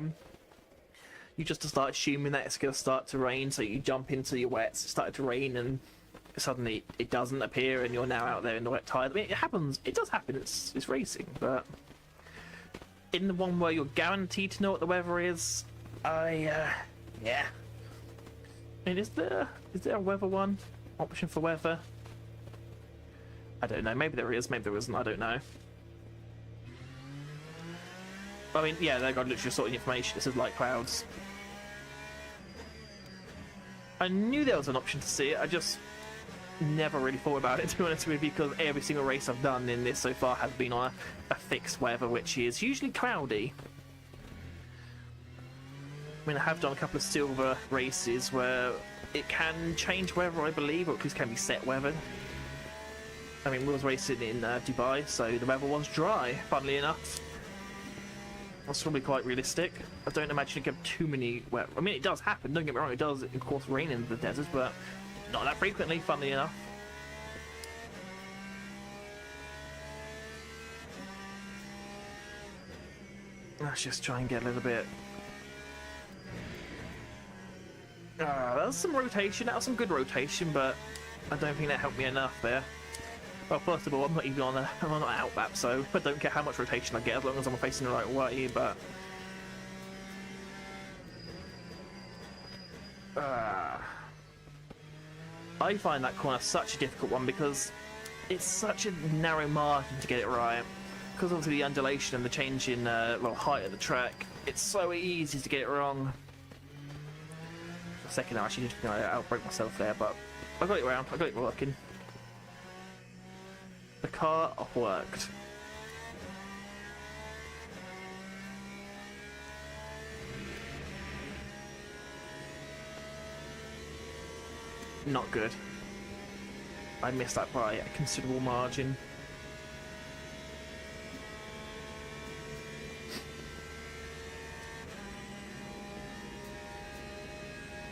you just start assuming that it's going to start to rain, so you jump into your wets. It started to rain, and suddenly it doesn't appear, and you're now out there in the wet tires. I mean, it happens. It does happen. It's racing, but in the one where you're guaranteed to know what the weather is, yeah. I mean, is there a weather one option for weather? I don't know. Maybe there is. Maybe there isn't. I don't know. I mean, yeah, they've got literally sorting information. It says light clouds. I knew there was an option to see it. I just never really thought about it, to be honest with you, because every single race I've done in this so far has been on a fixed weather, which is usually cloudy. I mean, I have done a couple of silver races where it can change weather, I believe, or at least can be set weather. I mean, we was racing in Dubai, so the weather was dry, funnily enough. That's probably quite realistic. I don't imagine it get too many wet. I mean, it does happen, don't get me wrong, it does, of course, rain in the desert, but not that frequently, funnily enough. Let's just try and get a little bit. That was some rotation, that was some good rotation, but I don't think that helped me enough there. Well, first of all, I'm not even on I'm on an out map, so I don't care how much rotation I get as long as I'm facing the right way, but I find that corner such a difficult one because it's such a narrow margin to get it right. Because obviously the undulation and the change in height of the track, it's so easy to get it wrong. For a second, I actually just outbreak myself there, but I got it round. I got it working. The car worked. not good. I missed that by a considerable margin.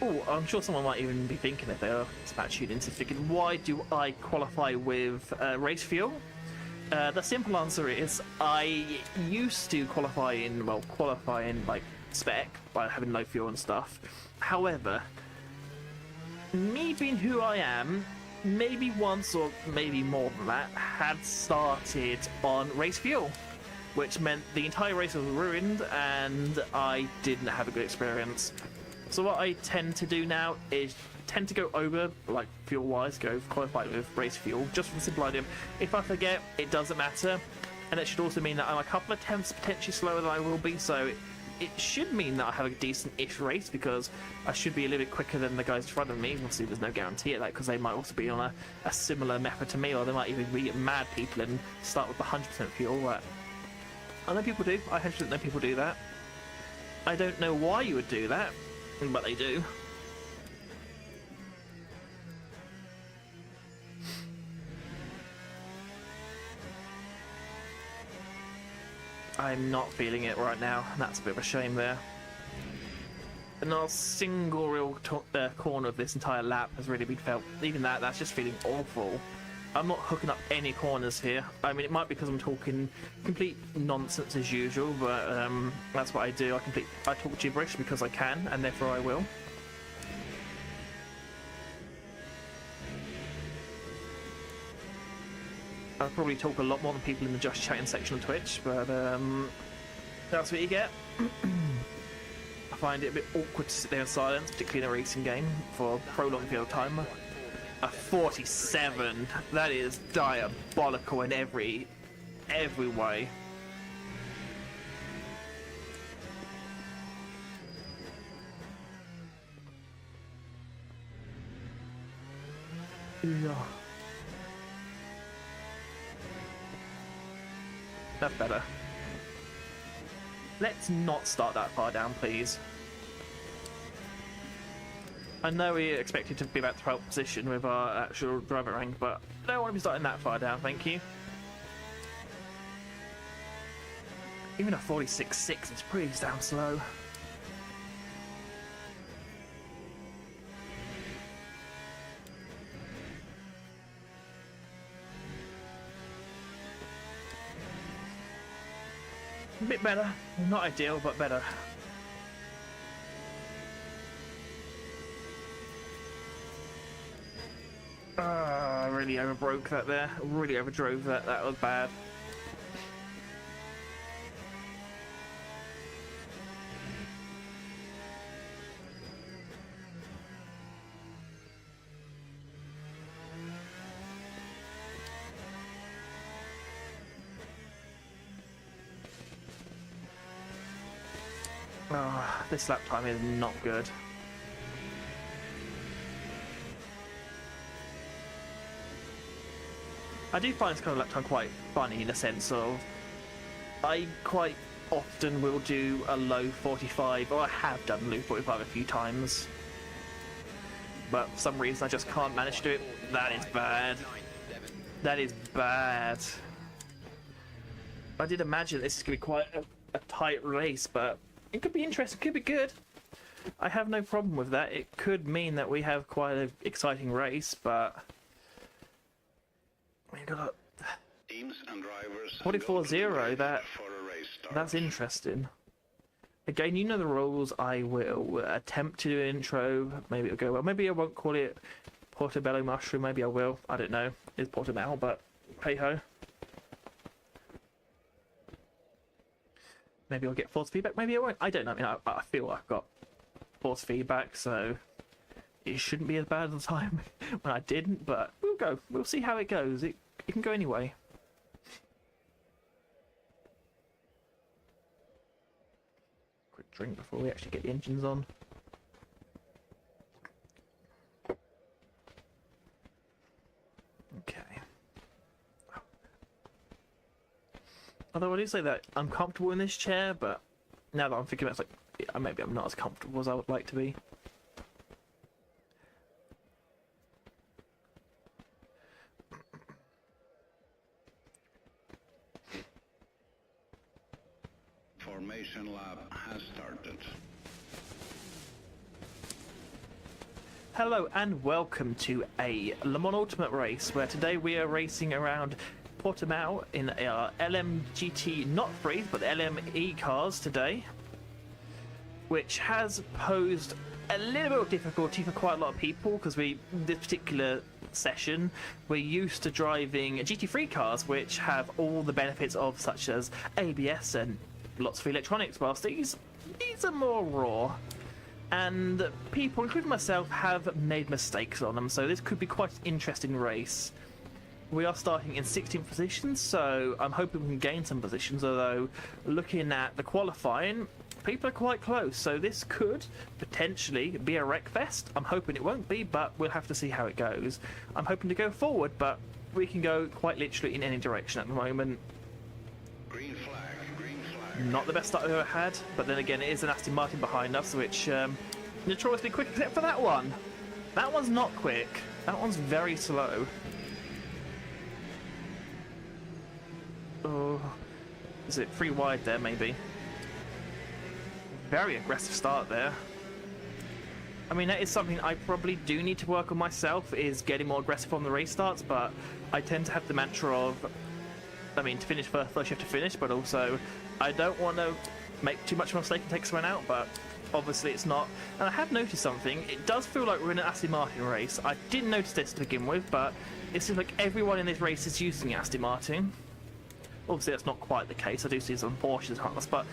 Oh, I'm sure someone might even be thinking if they are tuned into thinking, why do I qualify with race fuel? The simple answer is I used to qualify in like spec by having low fuel and stuff. However, me being who I am, maybe once or maybe more than that, had started on race fuel, which meant the entire race was ruined and I didn't have a good experience. So what I tend to do now is tend to go over, like fuel-wise, go qualify with race fuel, just for the simple idea of if I forget, it doesn't matter. And it should also mean that I'm a couple of tenths potentially slower than I will be, so it should mean that I have a decent-ish race, because I should be a little bit quicker than the guys in front of me. Obviously, there's no guarantee of that, because they might also be on a similar method to me, or they might even be mad people and start with 100% fuel. But I know people do. I 100% know people do that. I don't know why you would do that, but they do. I'm not feeling it right now. That's a bit of a shame there. And not a single real corner of this entire lap has really been felt. Even that's just feeling awful. I'm not hooking up any corners here. I mean, it might be because I'm talking complete nonsense as usual, but that's what I do. I talk gibberish because I can, and therefore I will. I'll probably talk a lot more than people in the Just Chatting section on Twitch, but that's what you get. I find it a bit awkward to sit there in silence, particularly in a racing game, for a prolonged period of time. A 47, that is diabolical in every way. Yeah. That's better. Let's not start that far down, please. I know we expected to be about 12th position with our actual driver rank, but I don't want to be starting that far down, thank you. Even a 46.6 is pretty damn slow. A bit better. Not ideal, but better. I really overbroke that there. Really overdrove that. That was bad. Oh, this lap time is not good. I do find this kind of lap time quite funny in the sense of I quite often will do a low 45, or I have done low 45 a few times, but for some reason I just can't manage to do it. That is bad. That is bad. I did imagine this is going to be quite a tight race, but it could be interesting, could be good. I have no problem with that. It could mean that we have quite an exciting race, but we got Teams and drivers 44-0. That's start. interesting. Again, you know the rules. I will attempt to do an intro. Maybe it'll go well. Maybe I won't call it Portobello Mushroom. Maybe I will. I don't know. It's Portobello, but hey ho. Maybe I'll get force feedback. Maybe I won't. I don't know. I mean, I feel I've got force feedback, so it shouldn't be as bad as the time when I didn't. But we'll go. We'll see how it goes. It can go anyway. Quick drink before we actually get the engines on. Okay. Although I do say that I'm comfortable in this chair, but now that I'm thinking about it, it's like, yeah, maybe I'm not as comfortable as I would like to be. formation lap has started. Hello and welcome to a Le Mans Ultimate race, where today we are racing around Portimao in our LM GT, not free, but the LME cars today, which has posed a little bit of difficulty for quite a lot of people because this particular session we're used to driving GT3 cars, which have all the benefits of such as ABS and lots of electronics, whilst these are more raw. And people, including myself, have made mistakes on them, so this could be quite an interesting race. We are starting in 16th position, so I'm hoping we can gain some positions, although looking at the qualifying, people are quite close, so this could potentially be a wreck fest. I'm hoping it won't be, but we'll have to see how it goes. I'm hoping to go forward, but we can go quite literally in any direction at the moment. Green flag, green flag. Not the best start I've ever had, but then again, it is an Aston Martin behind us, which notoriously quick, except for that one. That one's not quick. That one's very slow. Oh, is it free wide there, maybe? Very aggressive start there. I mean, that is something I probably do need to work on myself, is getting more aggressive on the race starts, but I tend to have the mantra of, I mean, to finish first you have to finish, but also I don't want to make too much of a mistake and take someone out, but obviously it's not. And I have noticed something. It does feel like we're in an Aston Martin race. I didn't notice this to begin with, but it seems like everyone in this race is using Aston Martin. Obviously that's not quite the case. I do see some Porsches, but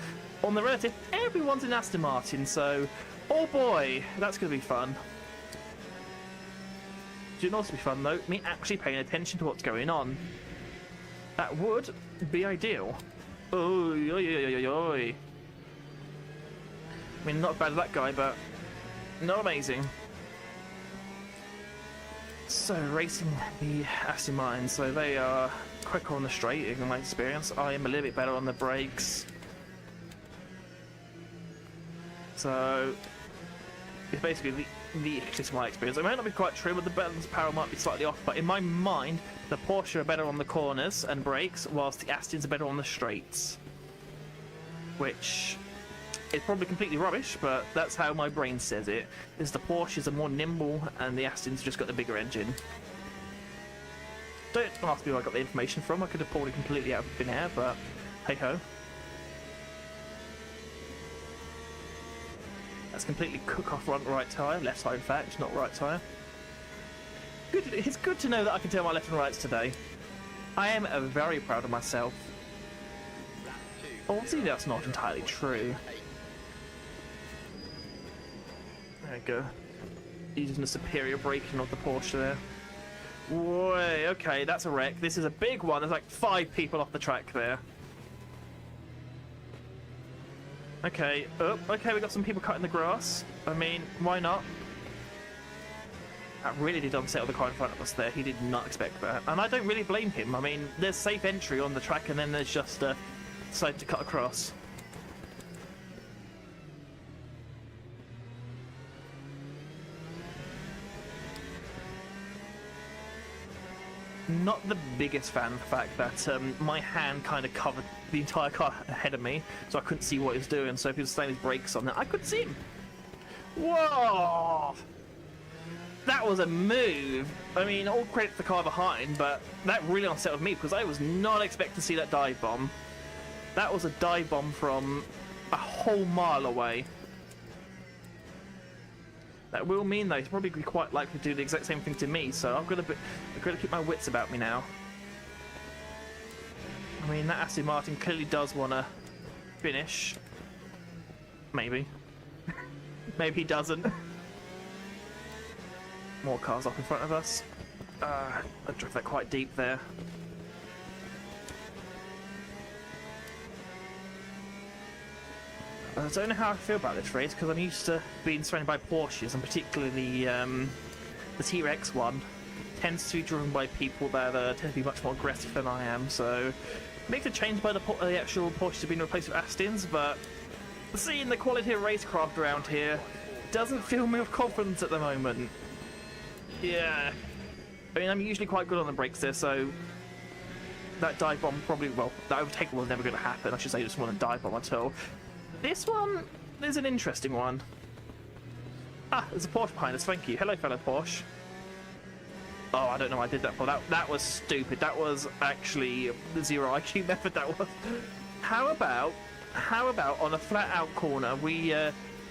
on the relative, everyone's in Aston Martin, so oh boy, that's going to be fun. Should also be fun though, me actually paying attention to what's going on. That would be ideal. Oy, oy, oy, oy, oy. I mean, not as bad as that guy, but not amazing. So, racing the Aston Martin, so they are quicker on the straight, in my experience. I am a little bit better on the brakes. So, it's basically at least my experience. It might not be quite true, but the balance power might be slightly off, but in my mind, the Porsche are better on the corners and brakes, whilst the Astons are better on the straights. Which is probably completely rubbish, but that's how my brain says it. Is the Porsches are more nimble and the Astons just got the bigger engine. Don't ask me where I got the information from. I could have pulled it completely out of thin air, but hey ho. That's completely cook off front right tyre, left side in fact, not right tyre. Good, it's good to know that I can tell my left and rights today. I am very proud of myself. Obviously that's not entirely true. There we go. Using the superior braking of the Porsche there. Way, okay, that's a wreck. This is a big one. There's like 5 people off the track there. Okay, oh, okay, we got some people cutting the grass. I mean, why not? That really did unsettle the car in front of us there. He did not expect that. And I don't really blame him. I mean, there's safe entry on the track and then there's just decided to cut across. Not the biggest fan of the fact that my hand kind of covered the entire car ahead of me, so I couldn't see what he was doing. So if he was slamming his brakes on there, I couldn't see him. Whoa! That was a move. I mean, all credit to the car behind, but that really unsettled me because I was not expecting to see that dive bomb. That was a dive bomb from a whole mile away. That will mean, though, he's probably quite likely to do the exact same thing to me, so I've got to keep my wits about me now. I mean, that Aston Martin clearly does want to finish. Maybe. Maybe he doesn't. More cars off in front of us. I drove that quite deep there. I don't know how I feel about this race because I'm used to being surrounded by Porsches, and particularly the T-Rex one tends to be driven by people that tend to be much more aggressive than I am. So it makes a change by the actual Porsches being replaced with Astons, but seeing the quality of racecraft around here doesn't fill me with confidence at the moment. Yeah, I mean, I'm usually quite good on the brakes there, so that dive bomb probably, well, that overtake was never going to happen. I should say it just wasn't a dive bomb at all. This one is an interesting one. Ah, there's a Porsche behind us. Thank you. Hello, fellow Porsche. Oh, I don't know why I did that for. That was stupid. That was actually the zero IQ method. That was. How about on a flat out corner we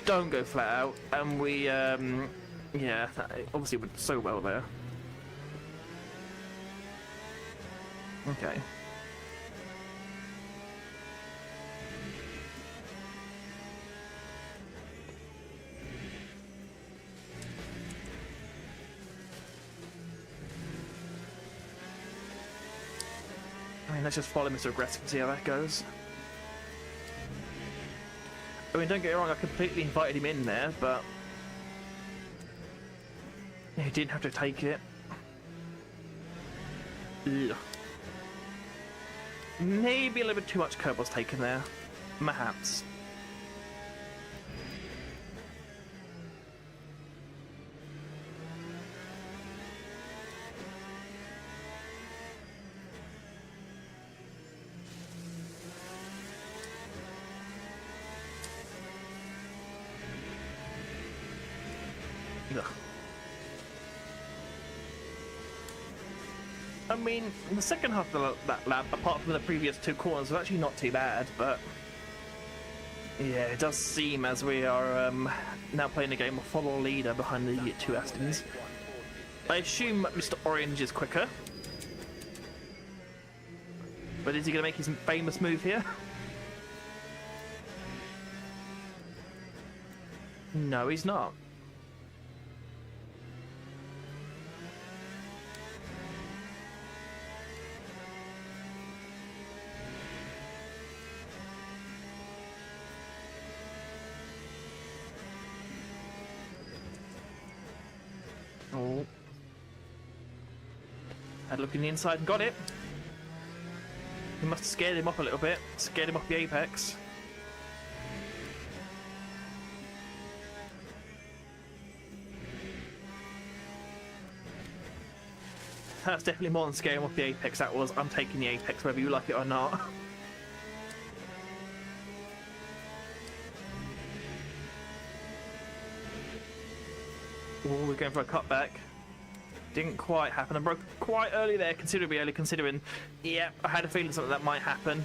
don't go flat out and we yeah, that obviously went so well there. Okay. I mean, let's just follow Mr. Aggressive and see how that goes. I mean, don't get me wrong, I completely invited him in there, but he didn't have to take it. Ugh. Maybe a little bit too much curb was taken there. Perhaps. Ugh. I mean, the second half of that lap, apart from the previous two corners, was actually not too bad, but yeah, it does seem as we are now playing a game of follow leader behind the two Astons. I assume Mr. Orange is quicker, but is he going to make his famous move here? No, he's not. Oh. Had a look in the inside and got it. He must have scared him up a little bit. Scared him off the apex. That's definitely more than scaring him off the apex. That was, I'm taking the apex whether you like it or not. Oh, we're going for a cutback. Didn't quite happen. I broke quite early there, considerably early, considering, yeah, I had a feeling something that might happen.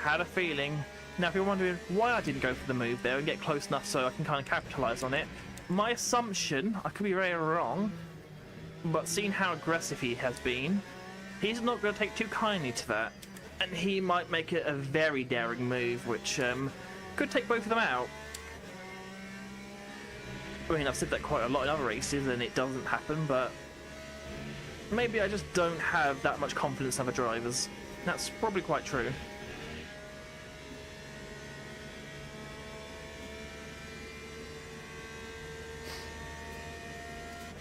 Had a feeling. Now, if you're wondering why I didn't go for the move there and get close enough so I can kind of capitalise on it, my assumption, I could be very wrong, but seeing how aggressive he has been, he's not going to take too kindly to that. And he might make it a very daring move, which could take both of them out. I mean, I've said that quite a lot in other races and it doesn't happen, but maybe I just don't have that much confidence in other drivers. That's probably quite true.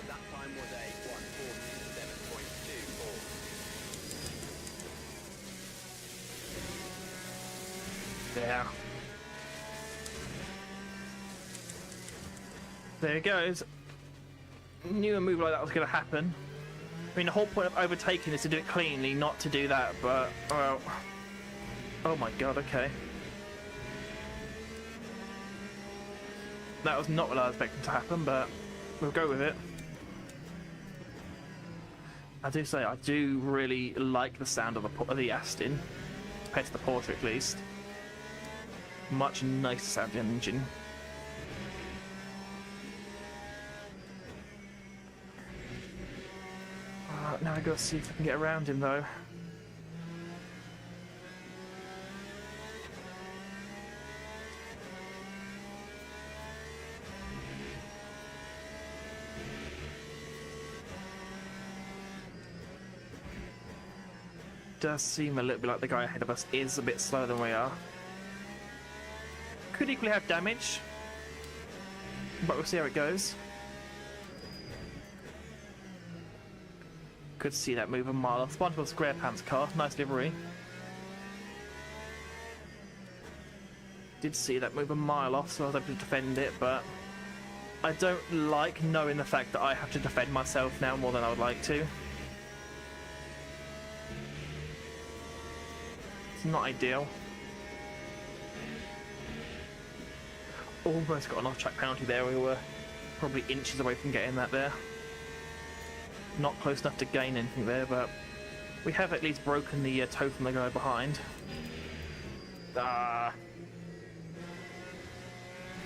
That time was a 1:47.24. Yeah. There it goes. Knew a move like that was going to happen. I mean, the whole point of overtaking is to do it cleanly, not to do that, but, well... Oh my god, okay. That was not what I was expecting to happen, but we'll go with it. I do say, I do really like the sound of the Aston, compared to the Porsche at least. Much nicer sounding engine. Now I gotta see if I can get around him though. Does seem a little bit like the guy ahead of us is a bit slower than we are. Could equally have damage, but we'll see how it goes. Could see that move a mile off. SpongeBob SquarePants car, nice livery. Did see that move a mile off, so I was able to defend it, but I don't like knowing the fact that I have to defend myself now more than I would like to. It's not ideal. Almost got an off-track penalty there. We were probably inches away from getting that there. Not close enough to gain anything there, but we have at least broken the toe from the guy behind. Ah,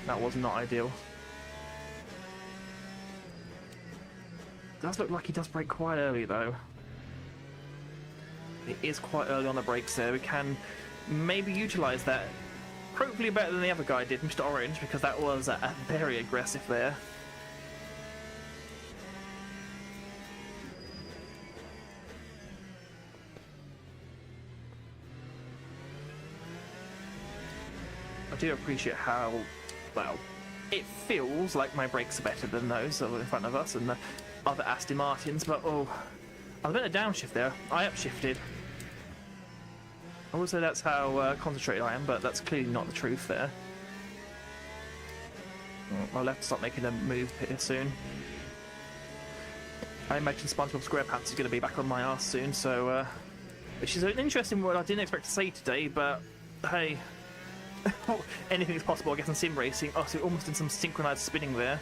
that was not ideal. Does look like he does brake quite early though. It is quite early on the brakes there. We can maybe utilise that. Hopefully better than the other guy did, Mr. Orange, because that was very aggressive there. I do appreciate how, well, it feels like my brakes are better than those in front of us and the other Aston Martins, but oh, I was a bit of downshift there. I upshifted. I would say that's how concentrated I am, but that's clearly not the truth there. I'll have to start making a move here soon. I imagine SpongeBob SquarePants is going to be back on my arse soon, so which is an interesting word I didn't expect to say today, but hey, anything's possible, I guess, in sim racing. Oh, so we're almost in some synchronized spinning there.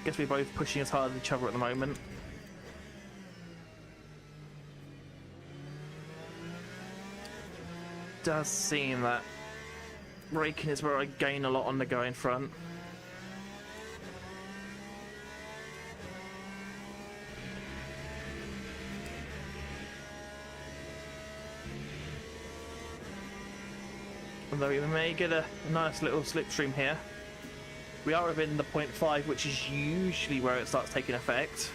Guess we're both pushing as hard as each other at the moment. Does seem that braking is where I gain a lot on the guy in front. Although we may get a nice little slipstream here. We are within the 0.5, which is usually where it starts taking effect.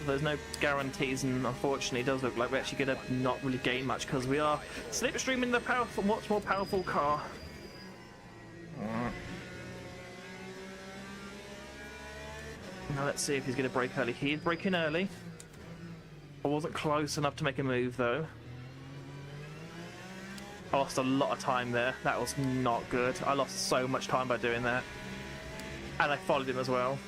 There's no guarantees, and unfortunately it does look like we're actually going to not really gain much because we are slipstreaming the powerful, much more powerful car. Now let's see if he's going to brake early. He is braking early. I wasn't close enough to make a move though. I lost a lot of time there. That was not good. I lost so much time by doing that. And I followed him as well.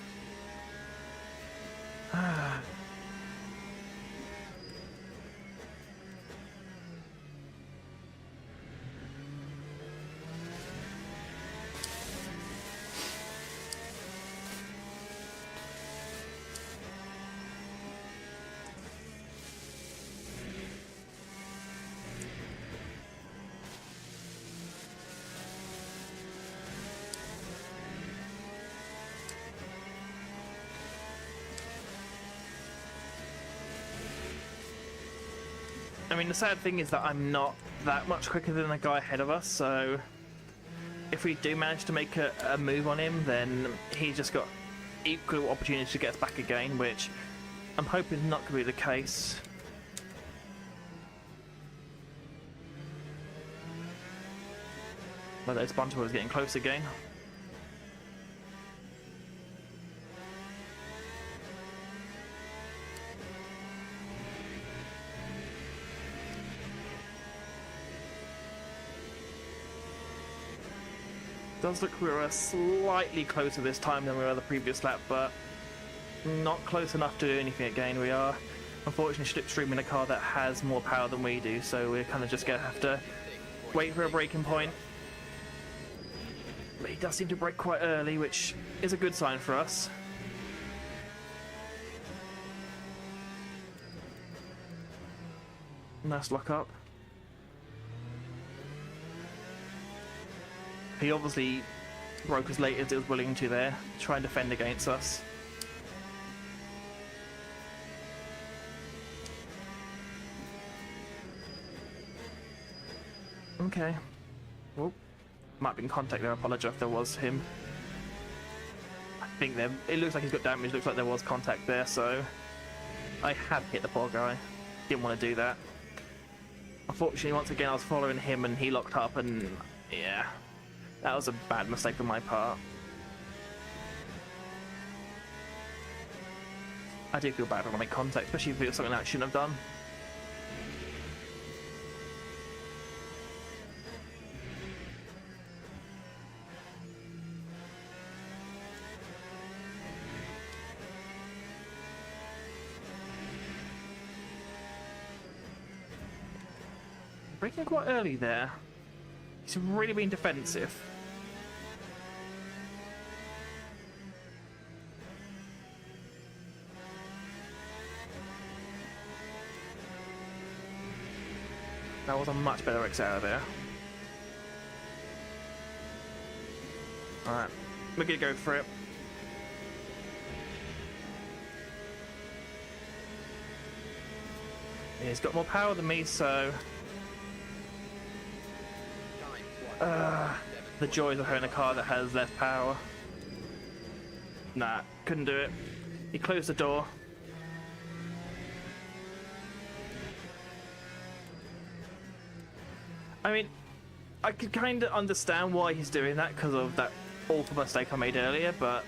I mean, the sad thing is that I'm not that much quicker than the guy ahead of us, so if we do manage to make a move on him, then he's just got equal opportunity to get us back again, which I'm hoping is not going to be the case. But those SpongeBob is getting close again. Does look we were slightly closer this time than we were the previous lap, but not close enough to do anything again. We are unfortunately slipstreaming a car that has more power than we do, so we're kind of just going to have to wait for a braking point. But he does seem to brake quite early, which is a good sign for us. Nice lock up. He obviously broke as late as he was willing to there, try and defend against us. Okay. Well, might be in contact there. I apologise if there was him. I think there. It looks like he's got damage. Looks like there was contact there. So I have hit the poor guy. Didn't want to do that. Unfortunately, once again, I was following him and he locked up, and yeah. That was a bad mistake on my part. I do feel bad when I make contact, especially if it was something I shouldn't have done. Breaking quite early there. He's really been defensive. That was a much better X out of there. Alright, we're gonna go for it. He's got more power than me, so the joys of having a car that has less power. Nah, couldn't do it. He closed the door. I mean, I could kind of understand why he's doing that because of that awful mistake I made earlier, but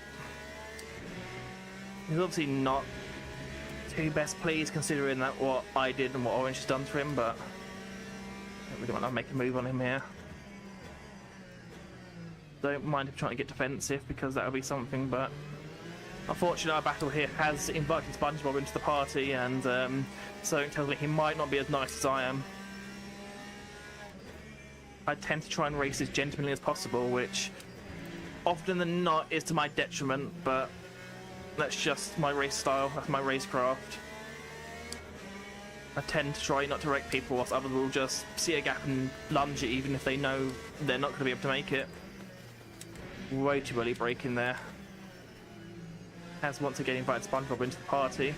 he's obviously not too best pleased considering that what I did and what Orange has done to him, but I don't really want to make a move on him here. Don't mind him trying to get defensive because that'll be something, but unfortunately our battle here has invited SpongeBob into the party, and so it tells me he might not be as nice as I am. I tend to try and race as gentlemanly as possible, which often than not is to my detriment, but that's just my race style, that's my racecraft. I tend to try not to wreck people whilst others will just see a gap and lunge it even if they know they're not going to be able to make it. Way too early break in there. Has once again invited SpongeBob into the party.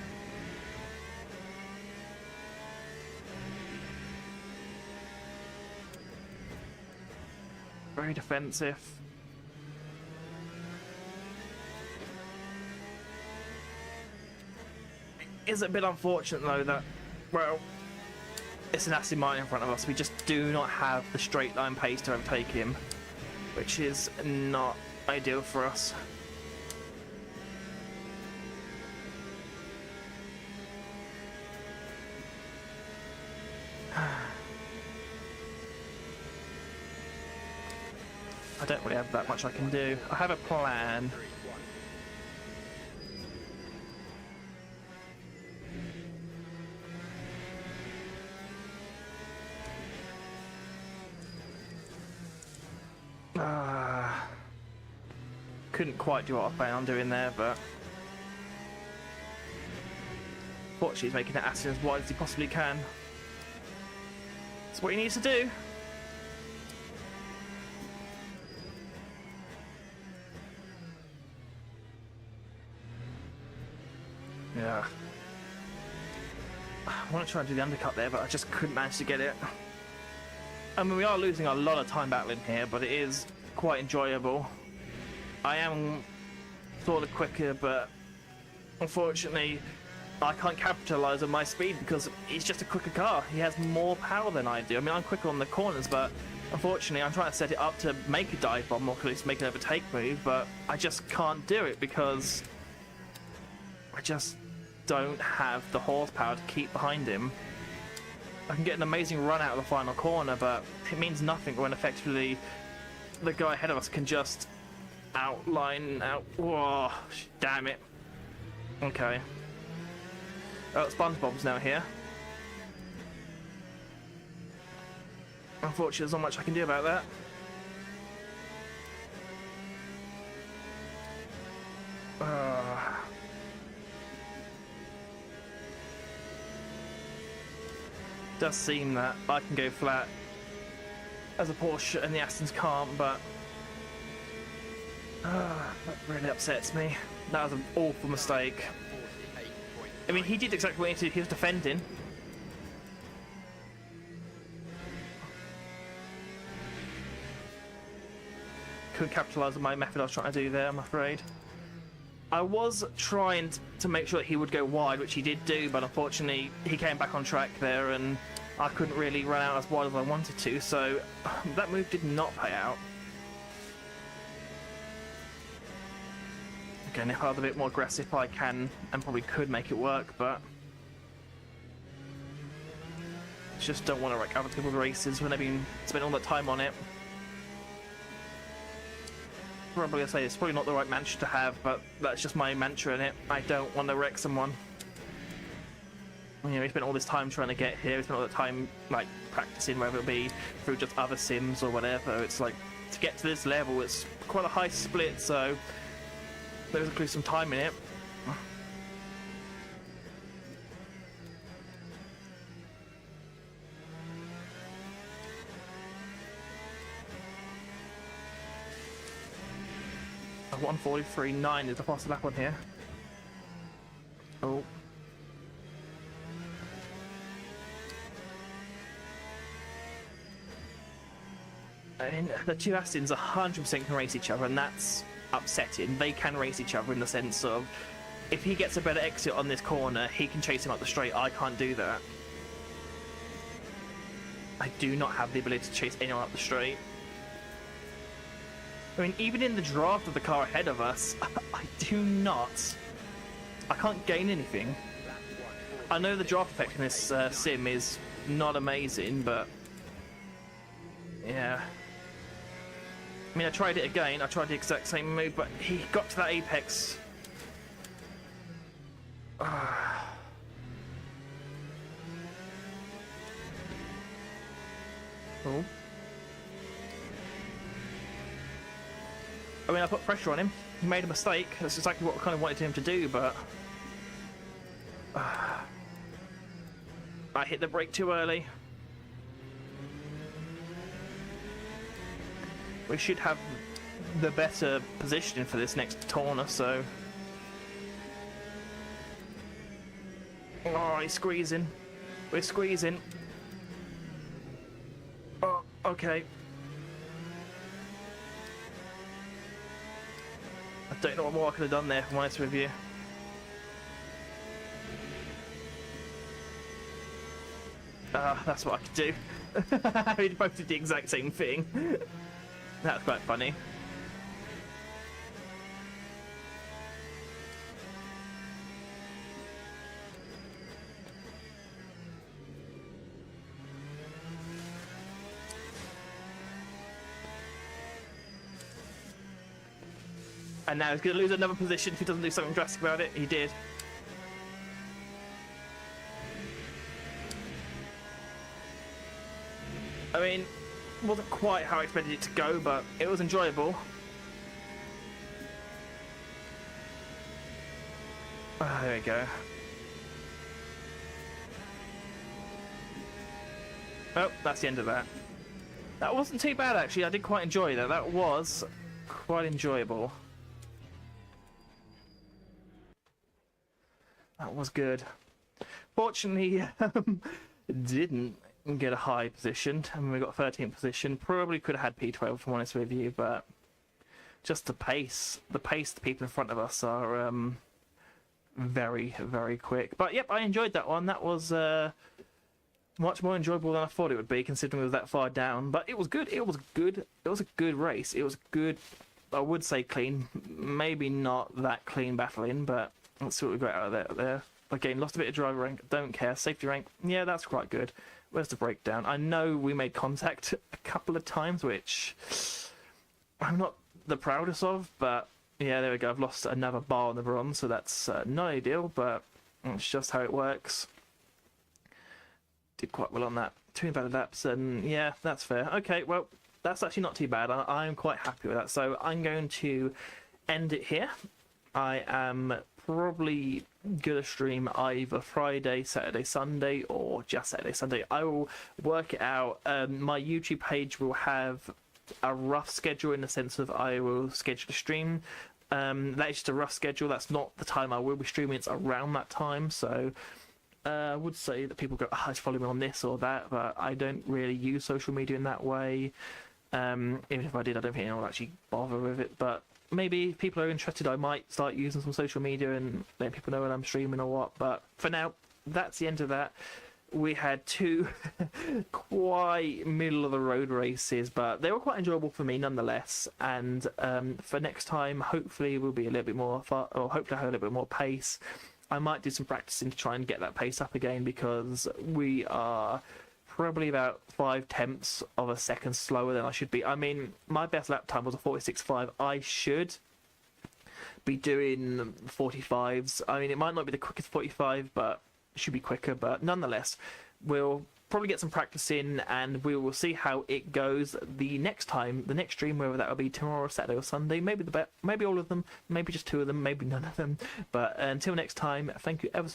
Very defensive. It is a bit unfortunate though that, well, it's an acid mine in front of us. We just do not have the straight line pace to overtake him, which is not ideal for us. I don't really have that much I can do. I have a plan. Couldn't quite do what I planned on doing there, but fortunately he's making it acid as wide as he possibly can. That's what he needs to do. Yeah. I want to try and do the undercut there, but I just couldn't manage to get it. I mean, we are losing a lot of time battling here, but it is quite enjoyable. I am sort of quicker, but unfortunately I can't capitalise on my speed because he's just a quicker car. He has more power than I do. I mean, I'm quicker on the corners, but unfortunately I'm trying to set it up to make a dive bomb or at least make an overtake move, but I just can't do it because I just don't have the horsepower to keep behind him. I can get an amazing run out of the final corner, but it means nothing when effectively the guy ahead of us can just outline out. Whoa, damn it. Okay. Oh, SpongeBob's now here. Unfortunately, there's not much I can do about that. Does seem that I can go flat as a Porsche and the Astons can't, but that really upsets me. That was an awful mistake. I mean, he did exactly what he needed to do. He was defending. Couldn't capitalise on my method I was trying to do there, I'm afraid. I was trying to make sure that he would go wide, which he did do, but unfortunately he came back on track there and I couldn't really run out as wide as I wanted to, so that move did not pay out. Again, if I was a bit more aggressive, I can and probably could make it work, but just don't want to wreck other people's races when they've been spending all that time on it. Probably gonna say it's probably not the right mantra to have, but that's just my mantra in it. I don't want to wreck someone. You know, we spent all this time trying to get here. We spent all the time like practicing, whether it be through just other sims or whatever. It's like to get to this level, it's quite a high split, so there's include some time in it. A 1:43.9 is the fastest lap on here. Oh. I mean, the two Astons 100% can race each other, and that's upsetting. They can race each other in the sense of, if he gets a better exit on this corner, he can chase him up the straight. I can't do that. I do not have the ability to chase anyone up the straight. I mean, even in the draft of the car ahead of us, I can't gain anything. I know the draft effect in this sim is not amazing, but yeah. I mean, I tried it again. I tried the exact same move, but he got to that apex. Oh. I mean, I put pressure on him. He made a mistake. That's exactly what I kind of wanted him to do, but I hit the brake too early. We should have the better positioning for this next corner, so... Oh, he's squeezing. We're squeezing. Oh, okay. I don't know what more I could have done there, if I'm honest with you. That's what I could do. We both did the exact same thing. That's quite funny. And now he's going to lose another position if he doesn't do something drastic about it. He did. I mean, wasn't quite how I expected it to go, but it was enjoyable. There we go. Oh, that's the end of that. That wasn't too bad, actually. I did quite enjoy that. That was quite enjoyable. That was good. Fortunately, didn't get a high position. I mean, we got 13th position. Probably could have had P12, if I'm honest with you, but just the pace the people in front of us are very, very quick. But yep, I enjoyed that one. That was much more enjoyable than I thought it would be, considering it was that far down. But it was good. It was good. It was a good race. It was good. I would say clean. Maybe not that clean battling, but let's see what we got out of there. Again, lost a bit of driver rank. Don't care. Safety rank. Yeah, that's quite good. Where's the breakdown? I know we made contact a couple of times, which I'm not the proudest of, but yeah, there we go. I've lost another bar on the bronze, so that's not ideal, but it's just how it works. Did quite well on that. 2 invalid laps, and yeah, that's fair. Okay, well, that's actually not too bad. I'm quite happy with that, so I'm going to end it here. I am probably gonna stream either Friday, Saturday, Sunday, or just Saturday, Sunday. I will work it out. My YouTube page will have a rough schedule in the sense of I will schedule a stream. That is just a rough schedule. That's not the time I will be streaming. It's around that time. So I would say that people go, just follow me on this or that, but I don't really use social media in that way. Even if I did, I don't think anyone will actually bother with it. But maybe if people are interested, I might start using some social media and let people know when I'm streaming or what. But for now, that's the end of that. We had 2 quite middle of the road races, but they were quite enjoyable for me nonetheless. And for next time, hopefully we'll be a little bit more fun, or hopefully have a little bit more pace. I might do some practicing to try and get that pace up again, because we are probably about 0.5 of a second slower than I should be. I mean, my best lap time was a 46.5. I should be doing 45s. I mean, it might not be the quickest 45, but it should be quicker, but nonetheless, we'll probably get some practice in, and we will see how it goes the next stream, whether that will be tomorrow, Saturday, or Sunday. Maybe maybe all of them, maybe just two of them, maybe none of them. But until next time, thank you ever so